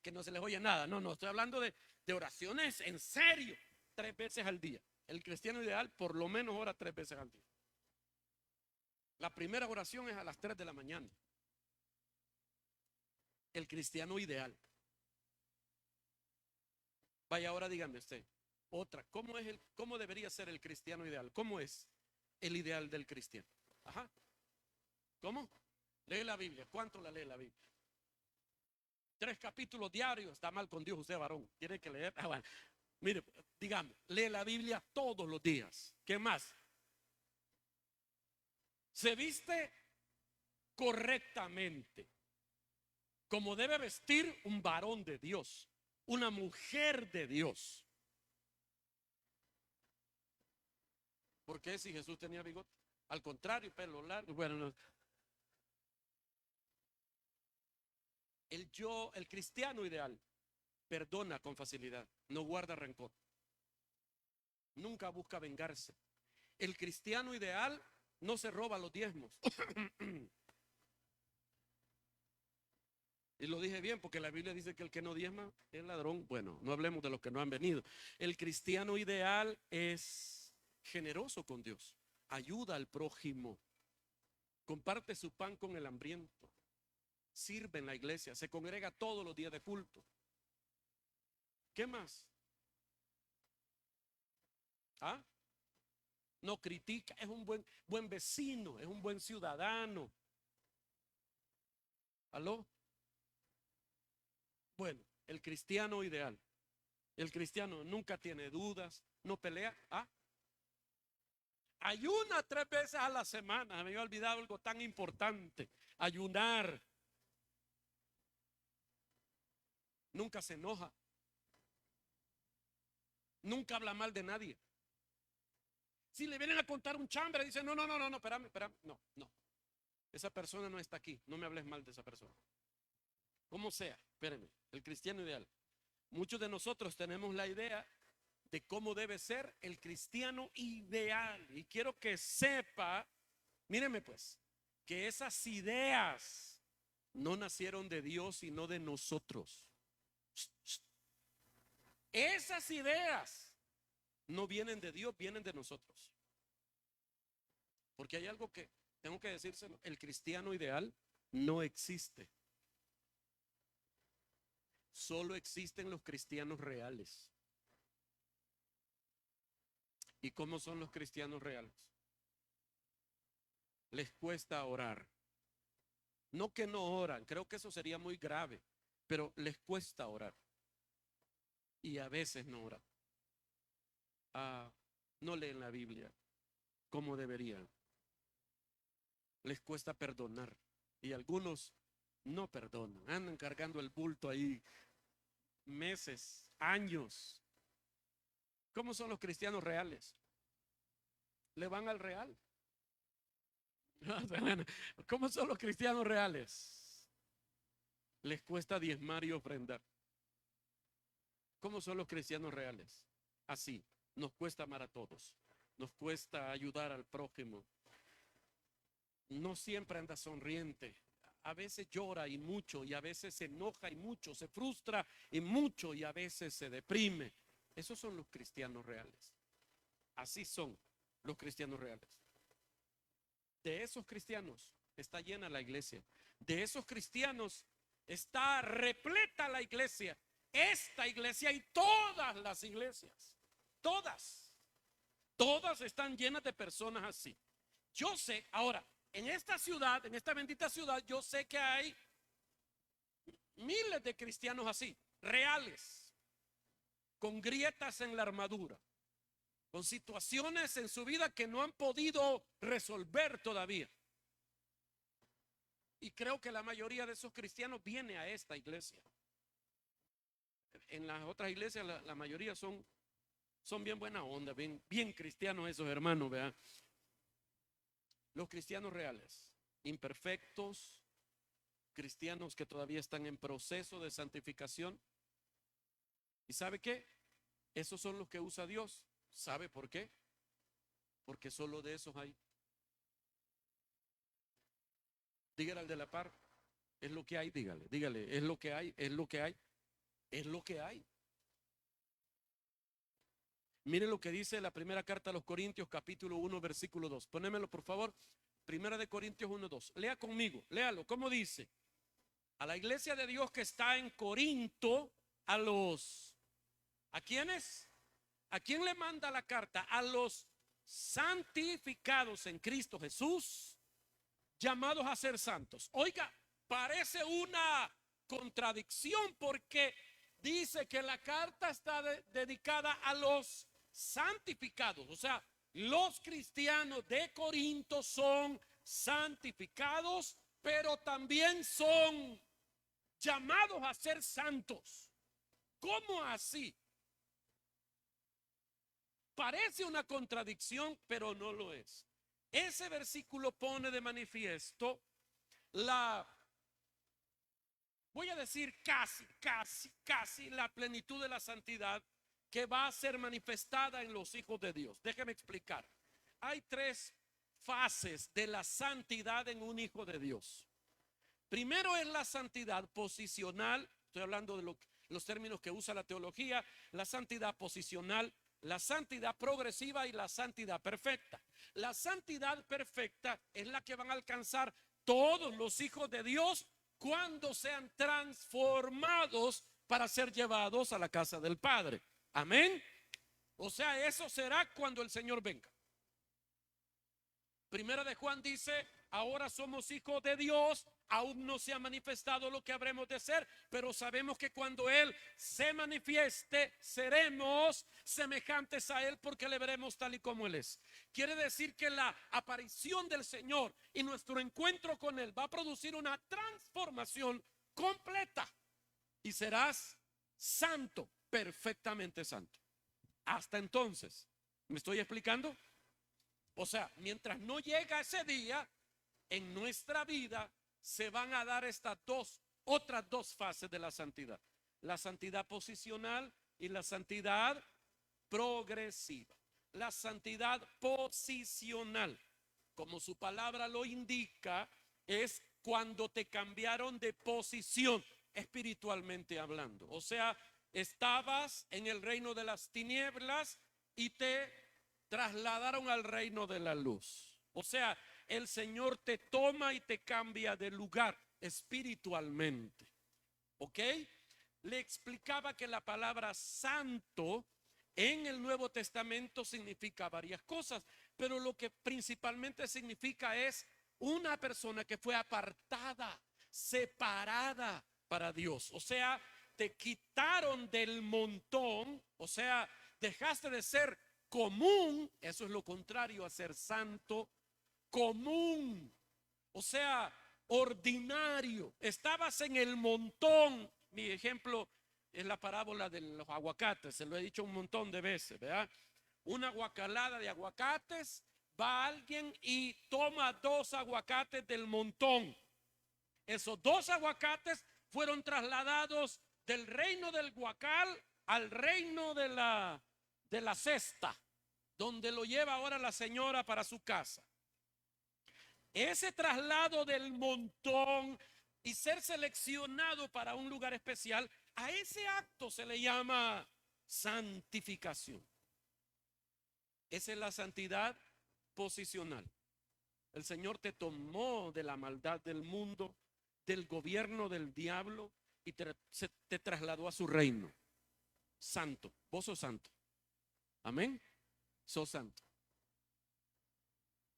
que no se les oye nada. No, estoy hablando de oraciones en serio, 3 veces al día. El cristiano ideal por lo menos ora 3 veces al día. La primera oración es a las 3 de la mañana. El cristiano ideal. Vaya, ahora dígame usted, otra, ¿cómo debería ser el cristiano ideal? ¿Cómo es el ideal del cristiano? Ajá. ¿Cómo? Lee la Biblia. ¿Cuánto la lee la Biblia? 3 capítulos diarios. Está mal con Dios usted, varón. Tiene que leer. Bueno, mire, digamos, lee la Biblia todos los días. ¿Qué más? Se viste correctamente, como debe vestir un varón de Dios, una mujer de Dios. ¿Por qué si Jesús tenía bigote? Al contrario, pelo largo. Bueno, no. El cristiano ideal perdona con facilidad, no guarda rencor, nunca busca vengarse. El cristiano ideal no se roba los diezmos. Y lo dije bien porque la Biblia dice que el que no diezma es ladrón. Bueno, no hablemos de los que no han venido. El cristiano ideal es generoso con Dios, ayuda al prójimo, comparte su pan con el hambriento, sirve en la iglesia, se congrega todos los días de culto. ¿Qué más? ¿Ah? No critica, es un buen vecino, es un buen ciudadano. ¿Aló? Bueno, el cristiano ideal. El cristiano nunca tiene dudas, no pelea. ¿Ah? Ayuna 3 veces a la semana. Me había olvidado algo tan importante. Ayunar. Nunca se enoja. Nunca habla mal de nadie. Si le vienen a contar un chambre, dice, no, espérame. No. Esa persona no está aquí. No me hables mal de esa persona. Como sea, espérenme, el cristiano ideal. Muchos de nosotros tenemos la idea de cómo debe ser el cristiano ideal. Y quiero que sepa, míreme pues, que esas ideas no nacieron de Dios, sino de nosotros. Esas ideas no vienen de Dios, vienen de nosotros. Porque hay algo que tengo que decírselo, el cristiano ideal no existe. Solo existen los cristianos reales. ¿Y cómo son los cristianos reales? Les cuesta orar. No que no oran, creo que eso sería muy grave, pero les cuesta orar. Y a veces no oran. No leen la Biblia como deberían. Les cuesta perdonar. Y algunos no perdonan. Andan cargando el bulto ahí meses, años. ¿Cómo son los cristianos reales? Le van al real. ¿Cómo son los cristianos reales? Les cuesta diezmar y ofrendar. ¿Cómo son los cristianos reales? Así, nos cuesta amar a todos. Nos cuesta ayudar al prójimo. no siempre anda sonriente. A veces llora y mucho, y a veces se enoja y mucho, se frustra y mucho, y a veces se deprime. Esos son los cristianos reales. Así son los cristianos reales. De esos cristianos está llena la iglesia. De esos cristianos está repleta la iglesia. Esta iglesia y todas las iglesias. Todas están llenas de personas así. Yo sé, ahora, en esta ciudad, en esta bendita ciudad, yo sé que hay miles de cristianos así, reales, con grietas en la armadura, con situaciones en su vida que no han podido resolver todavía. Y creo que la mayoría de esos cristianos viene a esta iglesia. En las otras iglesias la mayoría son bien buena onda, bien cristianos esos hermanos, ¿verdad? Los cristianos reales, imperfectos, cristianos que todavía están en proceso de santificación. ¿Y sabe qué? Esos son los que usa Dios. ¿Sabe por qué? Porque solo de esos hay. Dígale al de la par, es lo que hay, dígale, es lo que hay, es lo que hay, es lo que hay. Mire lo que dice la primera carta a los Corintios, capítulo 1, versículo 2. Ponémelo, por favor. Primera de Corintios 1, 2. Lea conmigo, léalo. ¿Cómo dice? A la iglesia de Dios que está en Corinto, ¿a quiénes? ¿A quién le manda la carta? A los santificados en Cristo Jesús, llamados a ser santos. Oiga, parece una contradicción porque dice que la carta está dedicada a los santificados. O sea, los cristianos de Corinto son santificados, pero también son llamados a ser santos. ¿Cómo así? Parece una contradicción, pero no lo es. Ese versículo pone de manifiesto voy a decir casi la plenitud de la santidad que va a ser manifestada en los hijos de Dios. Déjeme explicar. Hay 3 fases de la santidad en un hijo de Dios. Primero es la santidad posicional. Estoy hablando de los términos que usa la teología. La santidad posicional, la santidad progresiva y la santidad perfecta. La santidad perfecta es la que van a alcanzar todos los hijos de Dios cuando sean transformados para ser llevados a la casa del Padre. Amén. O sea, eso será cuando el Señor venga. Primera de Juan dice, ahora somos hijos de Dios, aún no se ha manifestado lo que habremos de ser, pero sabemos que cuando Él se manifieste, seremos semejantes a Él porque le veremos tal y como Él es. Quiere decir que la aparición del Señor y nuestro encuentro con Él va a producir una transformación completa y serás santo, perfectamente santo. Hasta entonces, ¿me estoy explicando? O sea, mientras no llega ese día, en nuestra vida se van a dar estas otras dos fases de la santidad. La santidad posicional y la santidad progresiva. La santidad posicional, como su palabra lo indica, es cuando te cambiaron de posición espiritualmente hablando. O sea, estabas en el reino de las tinieblas y te trasladaron al reino de la luz. O sea, el Señor te toma y te cambia de lugar espiritualmente. ¿Ok? Le explicaba que la palabra santo en el Nuevo Testamento significa varias cosas, pero lo que principalmente significa es una persona que fue apartada, separada para Dios. O sea, te quitaron del montón, o sea, dejaste de ser común. Eso es lo contrario a ser santo. Común, o sea, ordinario. Estabas en el montón. Mi ejemplo es la parábola de los aguacates. Se lo he dicho un montón de veces, ¿verdad? Una guacalada de aguacates. Va alguien y toma 2 aguacates del montón. Esos 2 aguacates fueron trasladados del reino del guacal al reino de la cesta, donde lo lleva ahora la señora para su casa. ese traslado del montón y ser seleccionado para un lugar especial, a ese acto se le llama santificación. Esa es la santidad posicional. El Señor te tomó de la maldad del mundo, del gobierno del diablo, y te trasladó a su reino. Santo, vos sos santo. Amén. Sos santo.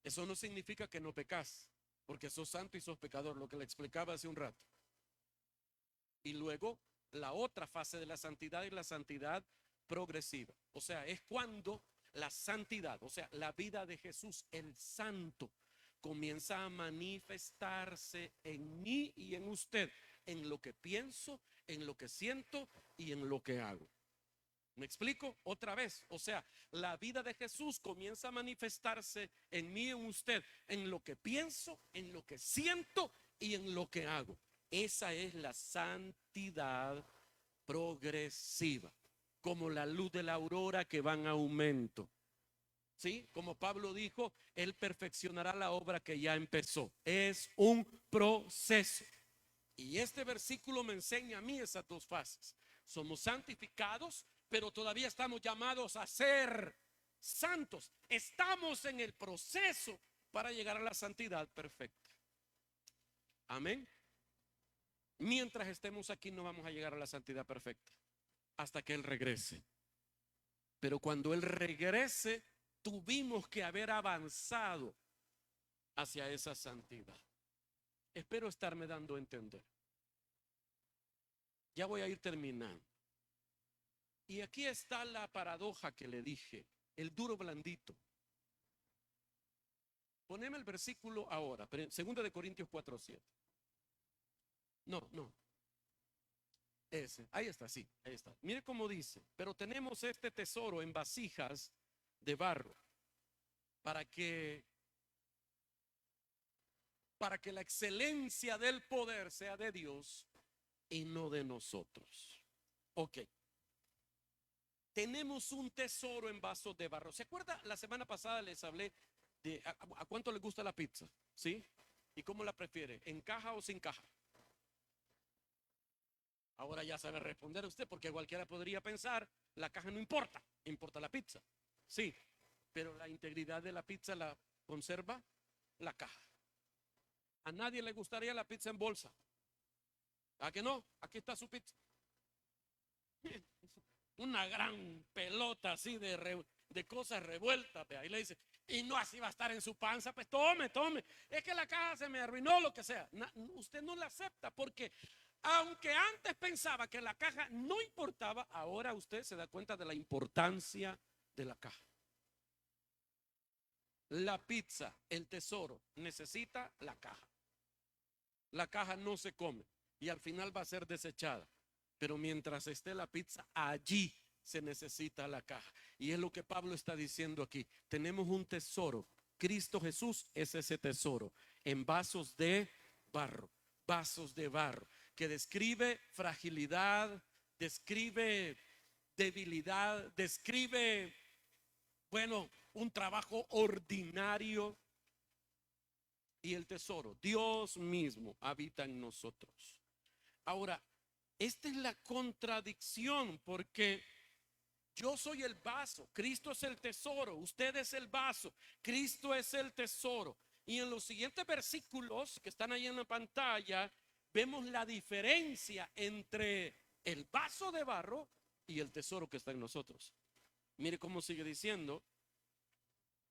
Eso no significa que no pecas, porque sos santo y sos pecador, lo que le explicaba hace un rato. Y luego la otra fase de la santidad es la santidad progresiva. O sea, es cuando la santidad, o sea, la vida de Jesús, el santo, comienza a manifestarse en mí y en usted, en lo que pienso, en lo que siento y en lo que hago. ¿Me explico? Otra vez, o sea, la vida de Jesús comienza a manifestarse en mí y en usted, en lo que pienso, en lo que siento y en lo que hago. Esa es la santidad progresiva, como la luz de la aurora que va en aumento. ¿Sí? Como Pablo dijo, Él perfeccionará la obra que ya empezó. Es un proceso. Y este versículo me enseña a mí esas dos fases. Somos santificados, pero todavía estamos llamados a ser santos. Estamos en el proceso para llegar a la santidad perfecta. Amén. Mientras estemos aquí no vamos a llegar a la santidad perfecta hasta que Él regrese. Pero cuando Él regrese, tuvimos que haber avanzado hacia esa santidad. Espero estarme dando a entender. Ya voy a ir terminando. Y aquí está la paradoja que le dije, el duro blandito. Poneme el versículo ahora, 2 Corintios 4:7. No. Ese, ahí está, sí, ahí está. Mire cómo dice, pero tenemos este tesoro en vasijas de barro para que la excelencia del poder sea de Dios y no de nosotros. Ok. Tenemos un tesoro en vasos de barro. ¿Se acuerda? La semana pasada les hablé de a cuánto les gusta la pizza, ¿sí? ¿Y cómo la prefiere? ¿En caja o sin caja? Ahora ya sabe responder usted, porque cualquiera podría pensar, la caja no importa, importa la pizza. Sí, pero la integridad de la pizza la conserva la caja. A nadie le gustaría la pizza en bolsa. ¿A que no? Aquí está su pizza. Una gran pelota así de cosas revueltas. Ahí le dice, y no así va a estar en su panza. Pues tome. Es que la caja se me arruinó, lo que sea. Usted no la acepta porque aunque antes pensaba que la caja no importaba, ahora usted se da cuenta de la importancia de la caja. La pizza, el tesoro, necesita la caja. La caja no se come y al final va a ser desechada. Pero mientras esté la pizza, allí se necesita la caja. Y es lo que Pablo está diciendo aquí. Tenemos un tesoro. Cristo Jesús es ese tesoro en vasos de barro, que describe fragilidad, describe debilidad, describe, un trabajo ordinario. Y el tesoro, Dios mismo habita en nosotros. Ahora, esta es la contradicción, porque yo soy el vaso, Cristo es el tesoro, usted es el vaso, Cristo es el tesoro. Y en los siguientes versículos que están ahí en la pantalla, vemos la diferencia entre el vaso de barro y el tesoro que está en nosotros. Mire cómo sigue diciendo,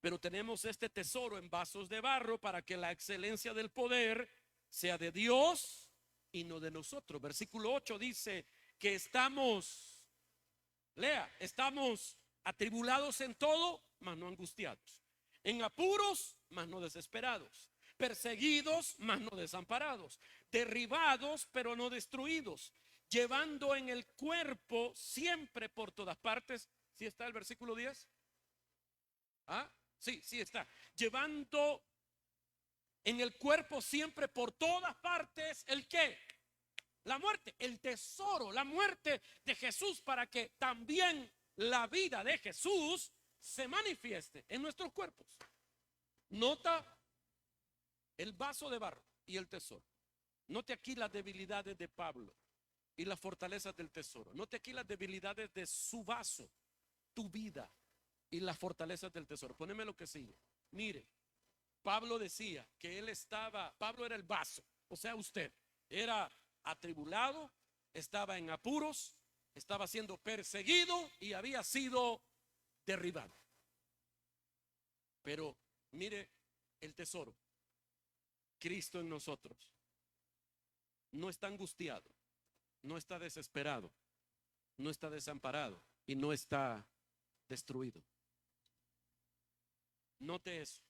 pero tenemos este tesoro en vasos de barro para que la excelencia del poder sea de Dios y no de nosotros. Versículo 8 dice que estamos atribulados en todo, mas no angustiados, en apuros, mas no desesperados, perseguidos, mas no desamparados, derribados, pero no destruidos, llevando en el cuerpo siempre por todas partes. ¿Sí está el versículo 10? Sí está. Llevando en el cuerpo siempre por todas partes, ¿el qué? La muerte, el tesoro, la muerte de Jesús, para que también la vida de Jesús se manifieste en nuestros cuerpos. Nota El vaso de barro y el tesoro. Note aquí las debilidades de Pablo y las fortalezas del tesoro. Note aquí las debilidades de su vaso, tu vida, y las fortalezas del tesoro. Poneme lo que sigue. Mire, Pablo decía que Pablo era el vaso, o sea, usted era atribulado, estaba en apuros, estaba siendo perseguido y había sido derribado. Pero mire el tesoro, Cristo en nosotros. No está angustiado, no está desesperado, no está desamparado y no está destruido. Note eso.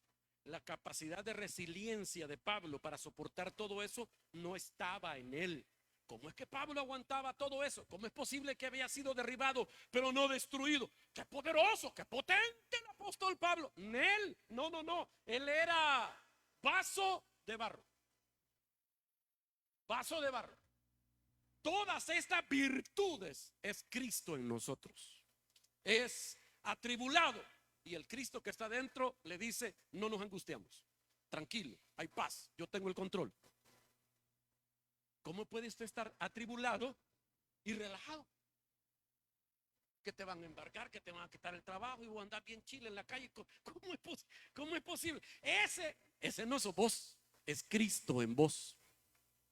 La capacidad de resiliencia de Pablo para soportar todo eso no estaba en él. ¿Cómo es que Pablo aguantaba todo eso? ¿Cómo es posible que había sido derribado pero no destruido? ¡Qué poderoso, qué potente el apóstol Pablo! Él, no. Él era vaso de barro. Vaso de barro. Todas estas virtudes es Cristo en nosotros. Es atribulado. Y el Cristo que está dentro le dice: no nos angustiamos, tranquilo, hay paz, yo tengo el control. ¿Cómo puede usted estar atribulado y relajado? Que te van a embarcar, que te van a quitar el trabajo y vos andás bien chile en la calle. ¿Cómo es posible? Ese no sos vos, es Cristo en vos.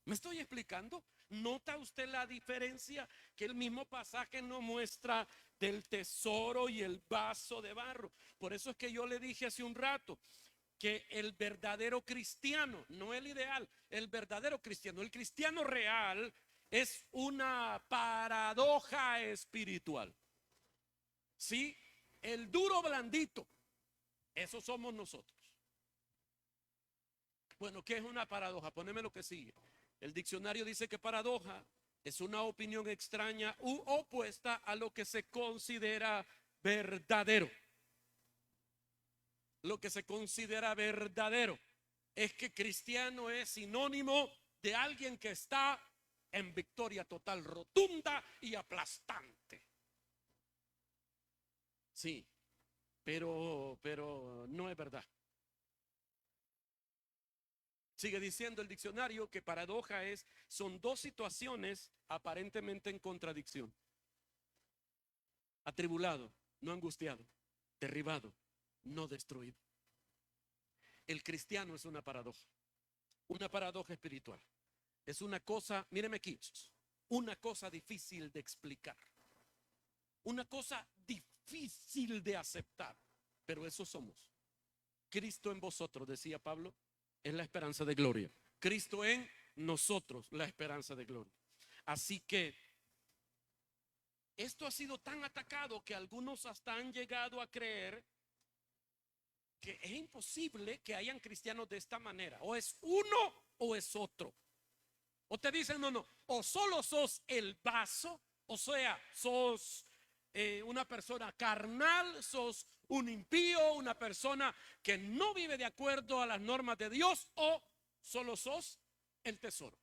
¿Me estoy explicando? ¿Nota usted la diferencia que el mismo pasaje nos muestra del tesoro y el vaso de barro? Por eso es que yo le dije hace un rato que el verdadero cristiano, no el ideal, el verdadero cristiano, el cristiano real es una paradoja espiritual. ¿Sí? El duro blandito, eso somos nosotros. Bueno, ¿qué es una paradoja? Poneme lo que sigue. El diccionario dice que paradoja es una opinión extraña u opuesta a lo que se considera verdadero. Lo que se considera verdadero es que cristiano es sinónimo de alguien que está en victoria total, rotunda y aplastante. Sí, pero no es verdad. Sigue diciendo el diccionario que paradoja son dos situaciones aparentemente en contradicción. Atribulado, no angustiado. Derribado, no destruido. El cristiano es una paradoja espiritual. Es una cosa, míreme aquí, una cosa difícil de explicar. Una cosa difícil de aceptar. Pero eso somos. Cristo en vosotros, decía Pablo, es la esperanza de gloria. Cristo en nosotros, la esperanza de gloria. Así que esto ha sido tan atacado que algunos hasta han llegado a creer que es imposible que hayan cristianos de esta manera. O es uno o es otro. O te dicen, no, o solo sos el vaso, o sea, sos una persona carnal, sos un impío, una persona que no vive de acuerdo a las normas de Dios, o solo sos el tesoro.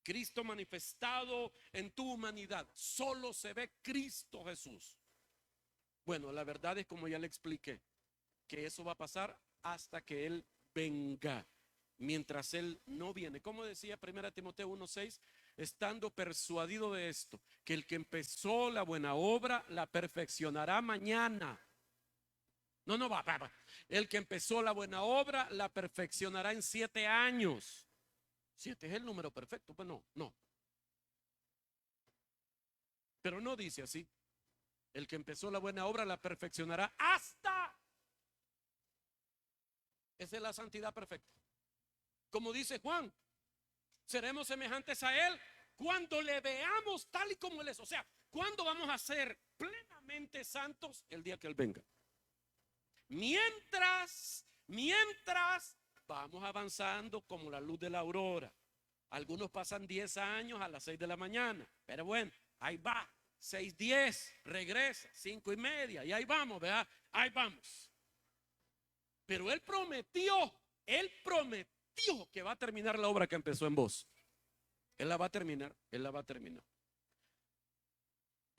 Cristo manifestado en tu humanidad. Solo se ve Cristo Jesús. Bueno, la verdad es, como ya le expliqué, que eso va a pasar hasta que Él venga. Mientras Él no viene, como decía 1 Timoteo 1:6, estando persuadido de esto, que el que empezó la buena obra la perfeccionará mañana. Va. El que empezó la buena obra la perfeccionará en 7 años. 7 es el número perfecto, pues no. Pero no dice así. El que empezó la buena obra la perfeccionará hasta. Esa es la santidad perfecta. Como dice Juan, seremos semejantes a Él cuando le veamos tal y como Él es. O sea, ¿cuándo vamos a ser plenamente santos? El día que Él venga. Mientras vamos avanzando como la luz de la aurora. Algunos pasan 10 años a las 6 de la mañana, pero bueno, ahí va. 6:10, regresa, 5:30 y ahí vamos, ¿verdad? Ahí vamos. Pero Él prometió que va a terminar la obra que empezó en vos. Él la va a terminar.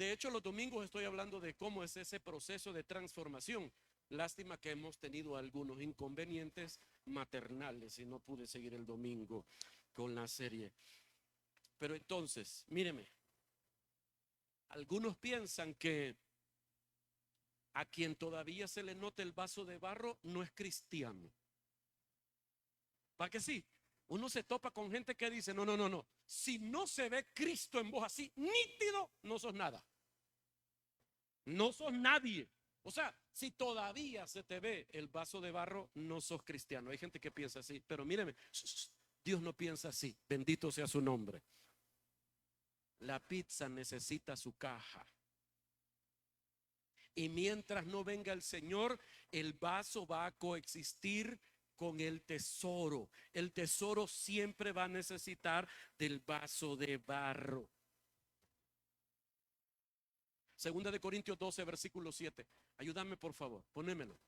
De hecho, los domingos estoy hablando de cómo es ese proceso de transformación. Lástima que hemos tenido algunos inconvenientes maternales y no pude seguir el domingo con la serie. Pero entonces, míreme, algunos piensan que a quien todavía se le nota el vaso de barro no es cristiano. ¿Para que sí? Uno se topa con gente que dice, no, no, no, no. Si no se ve Cristo en vos así, nítido, no sos nada. No sos nadie. O sea, si todavía se te ve el vaso de barro, no sos cristiano. Hay gente que piensa así, pero míreme, Dios no piensa así. Bendito sea su nombre. La pizza necesita su caja. Y mientras no venga el Señor, el vaso va a coexistir con el tesoro. El tesoro siempre va a necesitar del vaso de barro. Segunda de Corintios 12, versículo 7. Ayúdame por favor, ponémelo.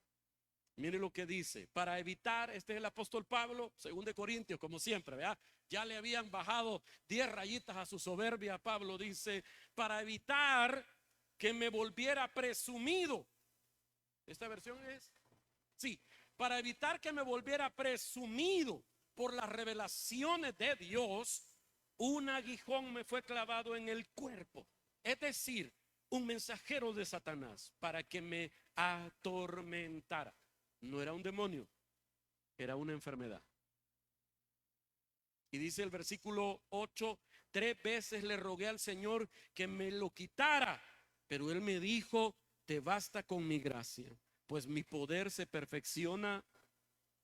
Mire lo que dice, para evitar, este es el apóstol Pablo, según de Corintios, como siempre, ¿verdad? Ya le habían bajado 10 rayitas a su soberbia. Pablo dice, para evitar que me volviera presumido. Esta versión es, sí, para evitar que me volviera presumido por las revelaciones de Dios, un aguijón me fue clavado en el cuerpo. Es decir, un mensajero de Satanás para que me atormentara. No era un demonio, era una enfermedad. Y dice el versículo 8, 3 veces le rogué al Señor que me lo quitara, pero Él me dijo, te basta con mi gracia, pues mi poder se perfecciona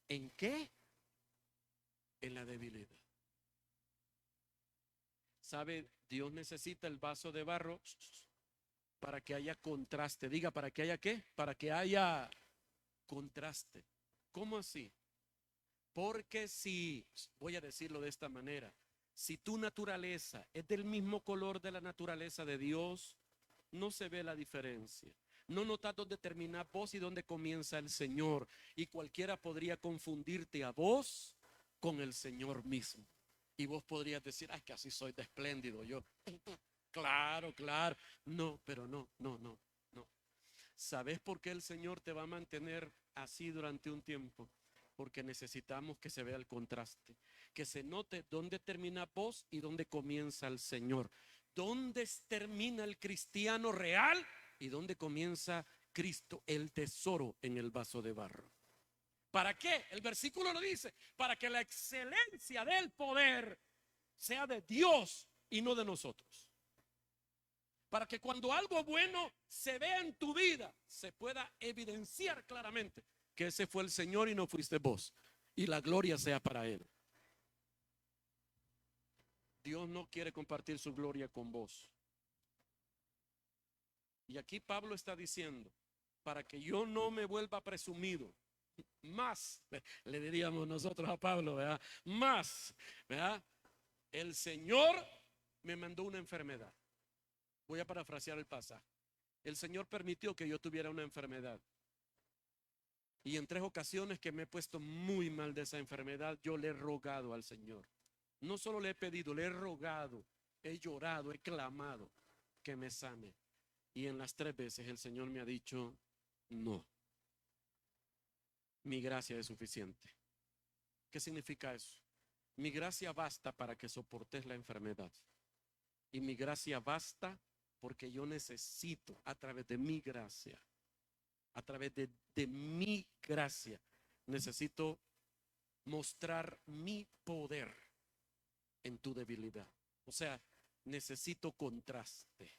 ¿en qué? En la debilidad. ¿Sabe? Dios necesita el vaso de barro para que haya contraste. Diga, ¿para que haya qué? Para que haya contraste. ¿Cómo así? Porque si, voy a decirlo de esta manera, si tu naturaleza es del mismo color de la naturaleza de Dios, no se ve la diferencia. No notas dónde termina vos y dónde comienza el Señor. Y cualquiera podría confundirte a vos con el Señor mismo. Y vos podrías decir, ay, que así soy de espléndido yo. Claro, claro. No, pero no, no, no, no. ¿Sabes por qué el Señor te va a mantener así durante un tiempo? Porque necesitamos que se vea el contraste, que se note dónde termina vos y dónde comienza el Señor, dónde termina el cristiano real y dónde comienza Cristo, el tesoro en el vaso de barro. ¿Para qué? El versículo lo dice, para que la excelencia del poder sea de Dios y no de nosotros. Para que cuando algo bueno se vea en tu vida, se pueda evidenciar claramente que ese fue el Señor y no fuiste vos. Y la gloria sea para Él. Dios no quiere compartir su gloria con vos. Y aquí Pablo está diciendo, para que yo no me vuelva presumido, más, le diríamos nosotros a Pablo, ¿verdad? Más, ¿verdad? El Señor me mandó una enfermedad. Voy a parafrasear el pasaje. El Señor permitió que yo tuviera una enfermedad. Y en 3 ocasiones que me he puesto muy mal de esa enfermedad, yo le he rogado al Señor. No solo le he pedido, le he rogado, he llorado, he clamado que me sane. Y en las 3 veces el Señor me ha dicho, no, mi gracia es suficiente. ¿Qué significa eso? Mi gracia basta para que soportes la enfermedad. Y mi gracia basta porque yo necesito a través de mi gracia, a través de mi gracia, necesito mostrar mi poder en tu debilidad. O sea, necesito contraste.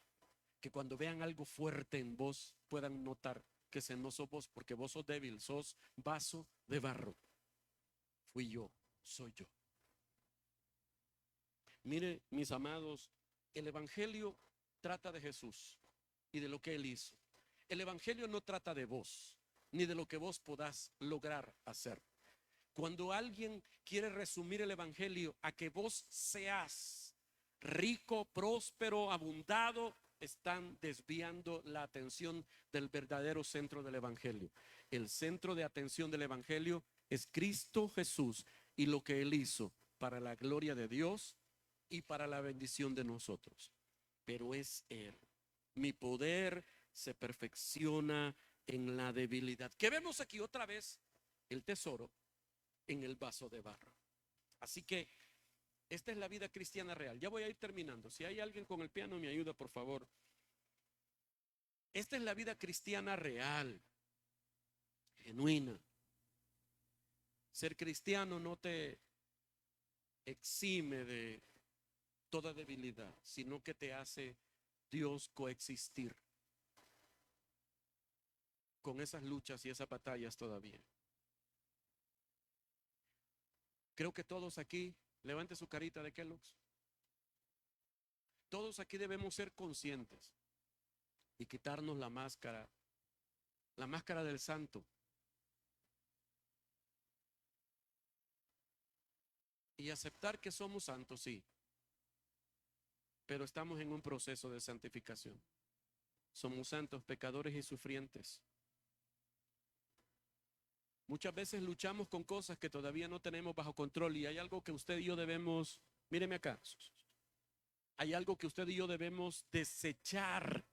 Que cuando vean algo fuerte en vos, puedan notar que ese no sos vos, porque vos sos débil, sos vaso de barro. Fui yo, soy yo. Mire, mis amados, el Evangelio trata de Jesús y de lo que Él hizo. El Evangelio no trata de vos, ni de lo que vos podás lograr hacer. Cuando alguien quiere resumir el Evangelio a que vos seas rico, próspero, abundado, están desviando la atención del verdadero centro del Evangelio. El centro de atención del Evangelio es Cristo Jesús y lo que Él hizo para la gloria de Dios y para la bendición de nosotros. Pero es Él. Mi poder se perfecciona en la debilidad. ¿Qué vemos aquí otra vez? El tesoro en el vaso de barro. Así que esta es la vida cristiana real. Ya voy a ir terminando. Si hay alguien con el piano, me ayuda, por favor. Esta es la vida cristiana real, genuina. Ser cristiano no te exime de toda debilidad, sino que te hace Dios coexistir con esas luchas y esas batallas todavía. Creo que todos aquí, levante su carita de Kellogg's. Todos aquí debemos ser conscientes y quitarnos la máscara del santo. Y aceptar que somos santos, sí, pero estamos en un proceso de santificación. Somos santos, pecadores y sufrientes. Muchas veces luchamos con cosas que todavía no tenemos bajo control y hay algo que usted y yo debemos, míreme acá, hay algo que usted y yo debemos desechar.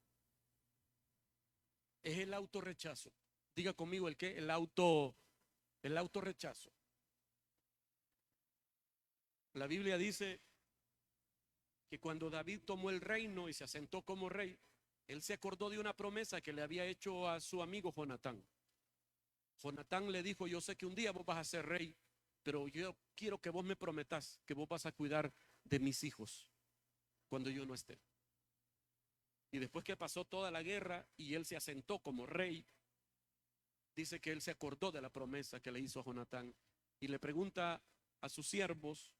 Es el autorrechazo. Diga conmigo el qué, el autorrechazo. La Biblia dice que cuando David tomó el reino y se asentó como rey, él se acordó de una promesa que le había hecho a su amigo Jonatán. Jonatán le dijo: yo sé que un día vos vas a ser rey, pero yo quiero que vos me prometas que vos vas a cuidar de mis hijos cuando yo no esté. Y después que pasó toda la guerra y él se asentó como rey, dice que él se acordó de la promesa que le hizo a Jonatán y le pregunta a sus siervos: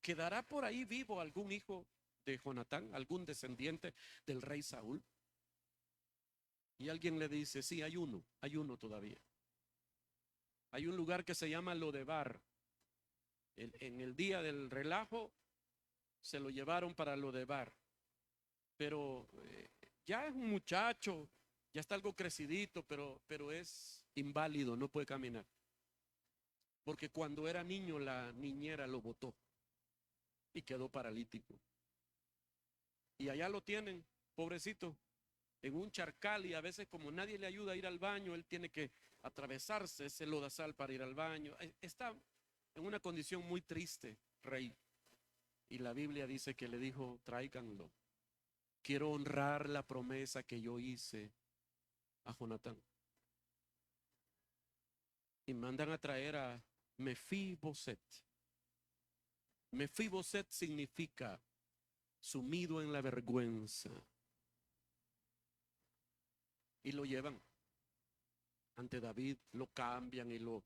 ¿quedará por ahí vivo algún hijo de Jonatán, algún descendiente del rey Saúl? Y alguien le dice: sí, hay uno todavía. Hay un lugar que se llama Lodebar. En el día del relajo se lo llevaron para Lodebar. Pero ya es un muchacho, ya está algo crecidito, pero es inválido, no puede caminar. Porque cuando era niño la niñera lo botó y quedó paralítico. Y allá lo tienen, pobrecito, en un charcal, y a veces como nadie le ayuda a ir al baño, él tiene que atravesarse ese lodazal para ir al baño. Está en una condición muy triste, rey. Y la Biblia dice que le dijo: tráiganlo. Quiero honrar la promesa que yo hice a Jonatán. Y mandan a traer a Mefiboset. Mefiboset significa sumido en la vergüenza. Y lo llevan ante David, lo cambian y lo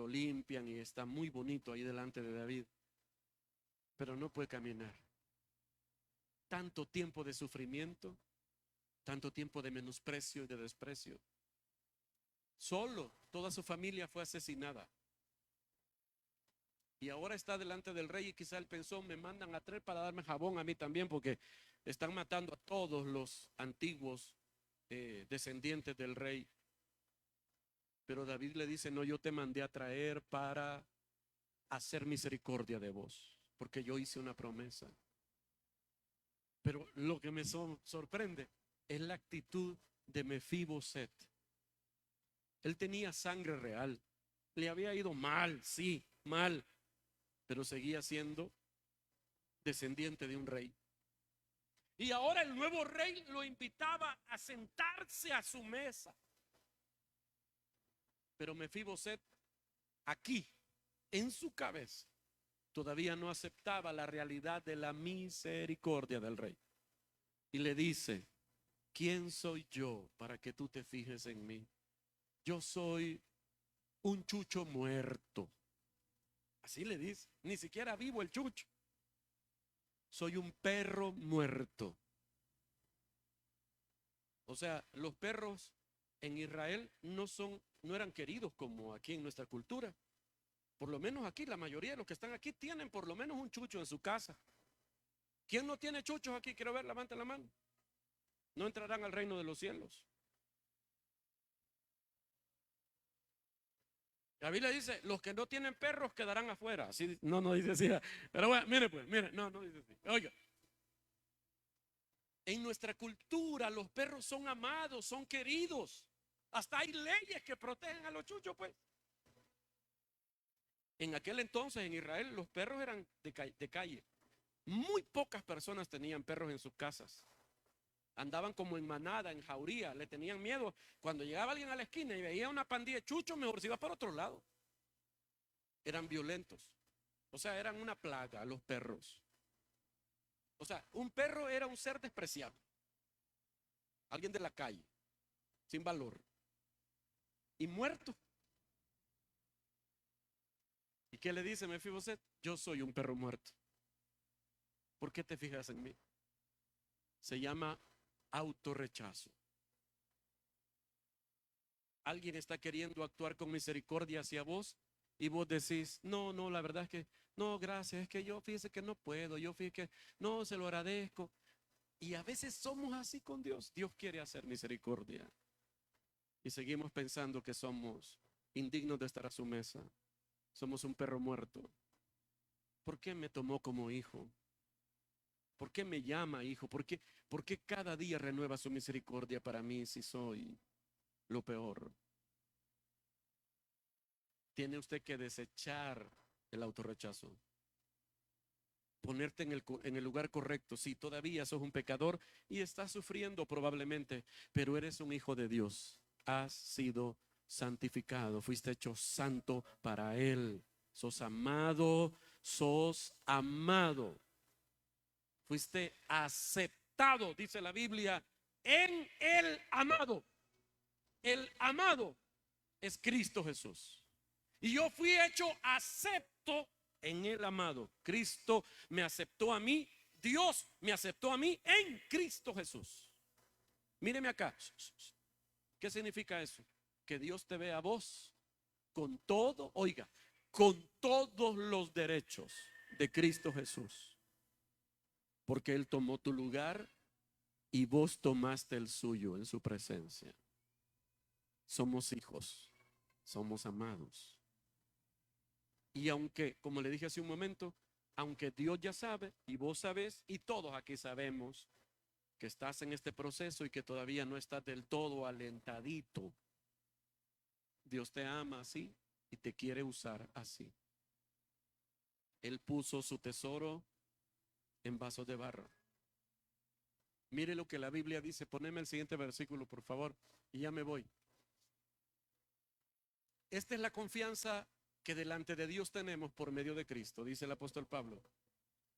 limpian y está muy bonito ahí delante de David, pero no puede caminar. Tanto tiempo de sufrimiento, tanto tiempo de menosprecio y de desprecio. Solo, toda su familia fue asesinada. Y ahora está delante del rey y quizá él pensó: me mandan a traer para darme jabón a mí también, porque están matando a todos los antiguos descendientes del rey. Pero David le dice: no, yo te mandé a traer para hacer misericordia de vos, porque yo hice una promesa. Pero lo que me sorprende es la actitud de Mefiboset. Él tenía sangre real, le había ido mal, sí, mal, pero seguía siendo descendiente de un rey. Y ahora el nuevo rey lo invitaba a sentarse a su mesa. Pero Mefiboset, aquí, en su cabeza, todavía no aceptaba la realidad de la misericordia del rey. Y le dice: ¿quién soy yo para que tú te fijes en mí? Yo soy un chucho muerto. Así le dice, ni siquiera vivo el chucho. Soy un perro muerto. O sea, los perros en Israel no eran queridos como aquí en nuestra cultura. Por lo menos aquí, la mayoría de los que están aquí tienen por lo menos un chucho en su casa. ¿Quién no tiene chuchos aquí? Quiero ver, levante la mano. No entrarán al reino de los cielos. La Biblia dice: los que no tienen perros quedarán afuera. Así, no dice así. Pero bueno, mire pues, mire, no dice así. Oiga, En nuestra cultura los perros son amados, son queridos. Hasta hay leyes que protegen a los chuchos, pues. En aquel entonces en Israel los perros eran de calle. Muy pocas personas tenían perros en sus casas. Andaban como en manada, en jauría, le tenían miedo. Cuando llegaba alguien a la esquina y veía una pandilla de chuchos, mejor se iba para otro lado. Eran violentos. O sea, eran una plaga los perros. O sea, un perro era un ser despreciable. Alguien de la calle, sin valor. Y muerto. ¿Y qué le dice Mefiboset? Yo soy un perro muerto. ¿Por qué te fijas en mí? Se llama autorrechazo. Alguien está queriendo actuar con misericordia hacia vos y vos decís, no, la verdad es que, no, gracias, es que yo fíjese que no puedo, yo fíjese que no, se lo agradezco. Y a veces somos así con Dios. Dios quiere hacer misericordia. Y seguimos pensando que somos indignos de estar a su mesa. Somos un perro muerto. ¿Por qué me tomó como hijo? ¿Por qué me llama hijo? ¿Por qué cada día renueva su misericordia para mí si soy lo peor? Tiene usted que desechar el autorrechazo. Ponerte en el lugar correcto. Si todavía sos un pecador y estás sufriendo probablemente, pero eres un hijo de Dios. Has sido santificado, fuiste hecho santo para Él. Sos amado, fuiste aceptado, dice la Biblia, en el amado. El amado es Cristo Jesús. Y yo fui hecho acepto en el amado. Cristo me aceptó a mí, Dios me aceptó a mí en Cristo Jesús. Míreme acá. ¿Qué significa eso? Que Dios te ve a vos con todo, oiga, con todos los derechos de Cristo Jesús. Porque Él tomó tu lugar y vos tomaste el suyo en su presencia. Somos hijos, somos amados. Y aunque, como le dije hace un momento, aunque Dios ya sabe y vos sabés y todos aquí sabemos que estás en este proceso y que todavía no estás del todo alentadito, Dios te ama así y te quiere usar así. Él puso su tesoro en vasos de barro. Mire lo que la Biblia dice. Poneme el siguiente versículo, por favor, y ya me voy. Esta es la confianza que delante de Dios tenemos por medio de Cristo, dice el apóstol Pablo.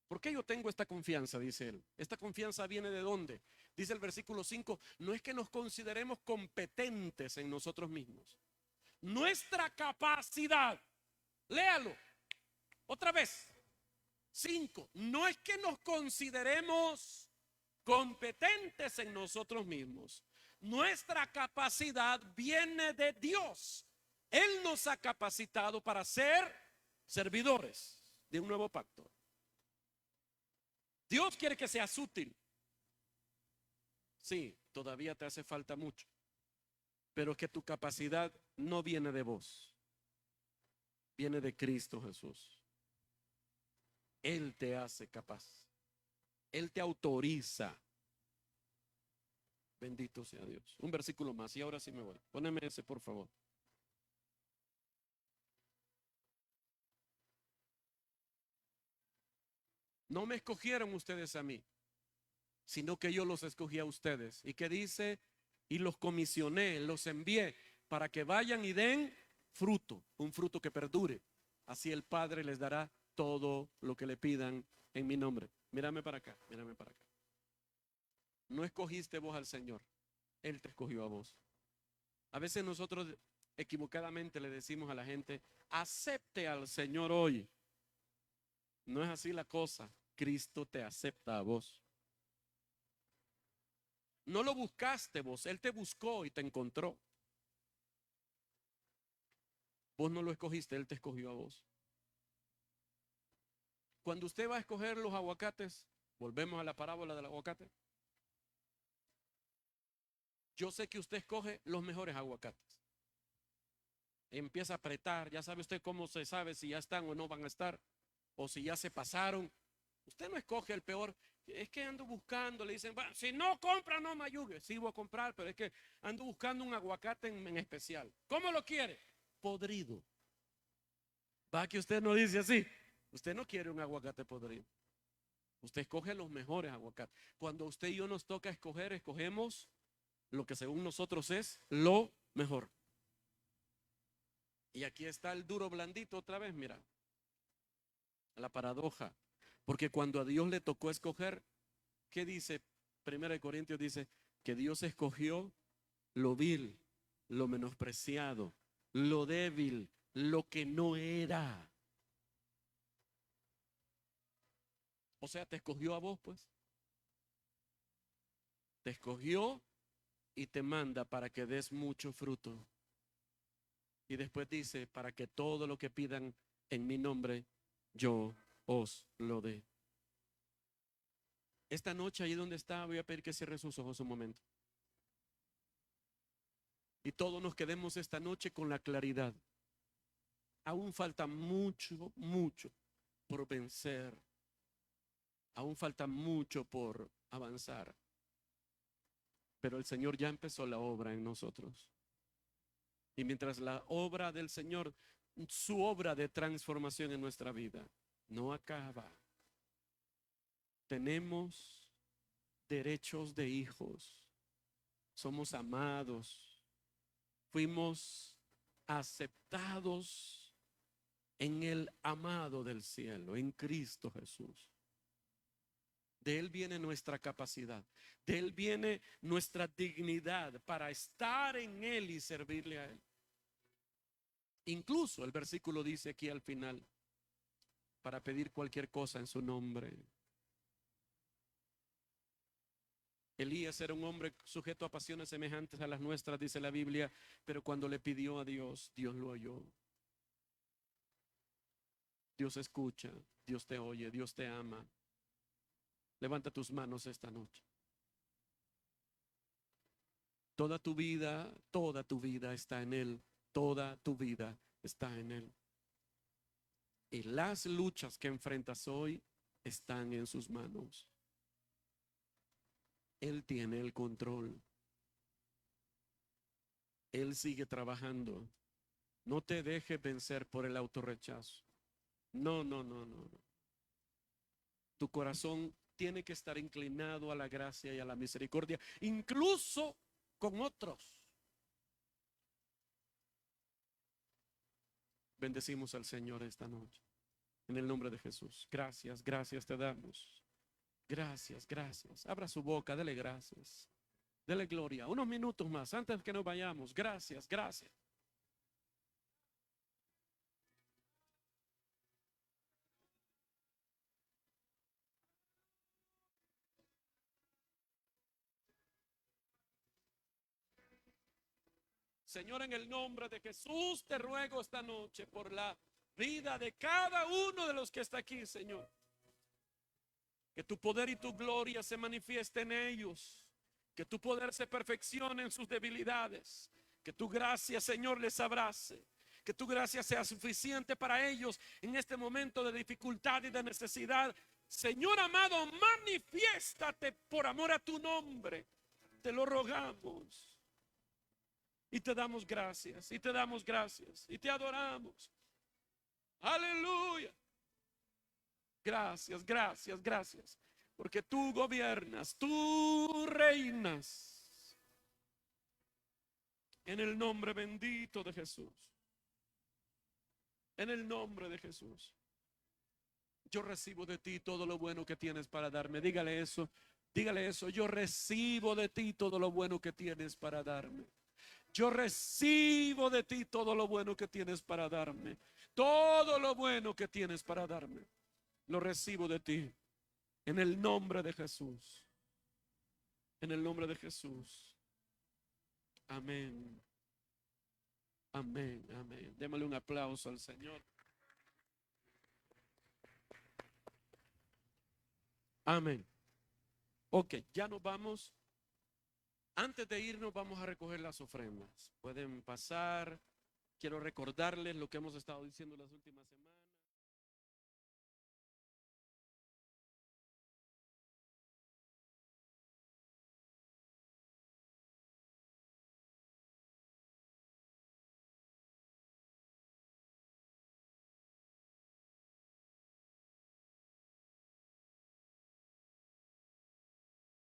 ¿Por qué yo tengo esta confianza? Dice él. ¿Esta confianza viene de dónde? Dice el versículo 5, no es que nos consideremos competentes en nosotros mismos. Nuestra capacidad, léalo otra vez. 5, no es que nos consideremos competentes en nosotros mismos. Nuestra capacidad viene de Dios. Él nos ha capacitado para ser servidores de un nuevo pacto. Dios quiere que seas útil. Sí, todavía te hace falta mucho, pero es que tu capacidad no viene de vos, viene de Cristo Jesús. Él te hace capaz. Él te autoriza. Bendito sea Dios. Un versículo más y ahora sí me voy. Póneme ese, por favor. No me escogieron ustedes a mí, sino que yo los escogí a ustedes. ¿Y qué dice? Y los comisioné, los envié para que vayan y den fruto, un fruto que perdure. Así el Padre les dará todo lo que le pidan en mi nombre. Mírame para acá, mírame para acá. No escogiste vos al Señor, Él te escogió a vos. A veces nosotros equivocadamente le decimos a la gente, acepte al Señor hoy. No es así la cosa. Cristo te acepta a vos. No lo buscaste vos, Él te buscó y te encontró. Vos no lo escogiste, Él te escogió a vos. Cuando usted va a escoger los aguacates, volvemos a la parábola del aguacate. Yo sé que usted escoge los mejores aguacates. Empieza a apretar, ya sabe usted cómo se sabe si ya están o no van a estar, o si ya se pasaron. Usted no escoge el peor, Es que ando buscando, le dicen, "Bueno, si no compra, no me ayude". Sí, voy a comprar, pero es que ando buscando un aguacate en especial. ¿Cómo lo quiere? Podrido. Va que usted no dice así. Usted no quiere un aguacate podrido. Usted escoge los mejores aguacates. Cuando usted y yo nos toca escoger, escogemos lo que según nosotros es lo mejor. Y aquí está el duro blandito otra vez, mira. La paradoja. Porque cuando a Dios le tocó escoger, ¿qué dice? 1 Corintios dice que Dios escogió lo vil, lo menospreciado, lo débil, lo que no era. O sea, te escogió a vos, pues. Te escogió y te manda para que des mucho fruto. Y después dice, para que todo lo que pidan en mi nombre, yo os lo dé. Esta noche, ahí donde está, voy a pedir que cierre sus ojos un momento. Y todos nos quedemos esta noche con la claridad. Aún falta mucho, mucho por vencer. Aún falta mucho por avanzar. Pero el Señor ya empezó la obra en nosotros. Y mientras la obra del Señor, su obra de transformación en nuestra vida, no acaba. Tenemos derechos de hijos. Somos amados. Fuimos aceptados en el amado del cielo, en Cristo Jesús. De Él viene nuestra capacidad. De Él viene nuestra dignidad para estar en Él y servirle a Él. Incluso el versículo dice aquí al final, para pedir cualquier cosa en su nombre. Elías era un hombre sujeto a pasiones semejantes a las nuestras, dice la Biblia, pero cuando le pidió a Dios, Dios lo oyó. Dios escucha, Dios te oye, Dios te ama. Levanta tus manos esta noche. Toda tu vida está en Él. Toda tu vida está en Él. Y las luchas que enfrentas hoy están en sus manos. Él tiene el control. Él sigue trabajando. No te dejes vencer por el autorrechazo. No, no, no, no, no. Tu corazón tiene que estar inclinado a la gracia y a la misericordia, incluso con otros. Bendecimos al Señor esta noche. En el nombre de Jesús. Gracias, gracias te damos. Gracias, gracias. Abra su boca, dele gracias. Dele gloria. Unos minutos más antes que nos vayamos. Gracias, gracias. Señor, en el nombre de Jesús te ruego esta noche por la vida de cada uno de los que está aquí, Señor. Que tu poder y tu gloria se manifiesten en ellos. Que tu poder se perfeccione en sus debilidades. Que tu gracia, Señor, les abrace. Que tu gracia sea suficiente para ellos en este momento de dificultad y de necesidad. Señor amado, manifiéstate por amor a tu nombre. Te lo rogamos. Y te damos gracias, y te damos gracias, y te adoramos. Aleluya. Gracias, gracias, gracias. Porque tú gobiernas, tú reinas. En el nombre bendito de Jesús. En el nombre de Jesús. Yo recibo de ti todo lo bueno que tienes para darme. Dígale eso, dígale eso. Yo recibo de ti todo lo bueno que tienes para darme. Yo recibo de ti todo lo bueno que tienes para darme. Todo lo bueno que tienes para darme. Lo recibo de ti. En el nombre de Jesús. En el nombre de Jesús. Amén. Amén, amén. Démosle un aplauso al Señor. Amén. Ok, ya nos vamos. Antes de irnos vamos a recoger las ofrendas. Pueden pasar. Quiero recordarles lo que hemos estado diciendo las últimas semanas.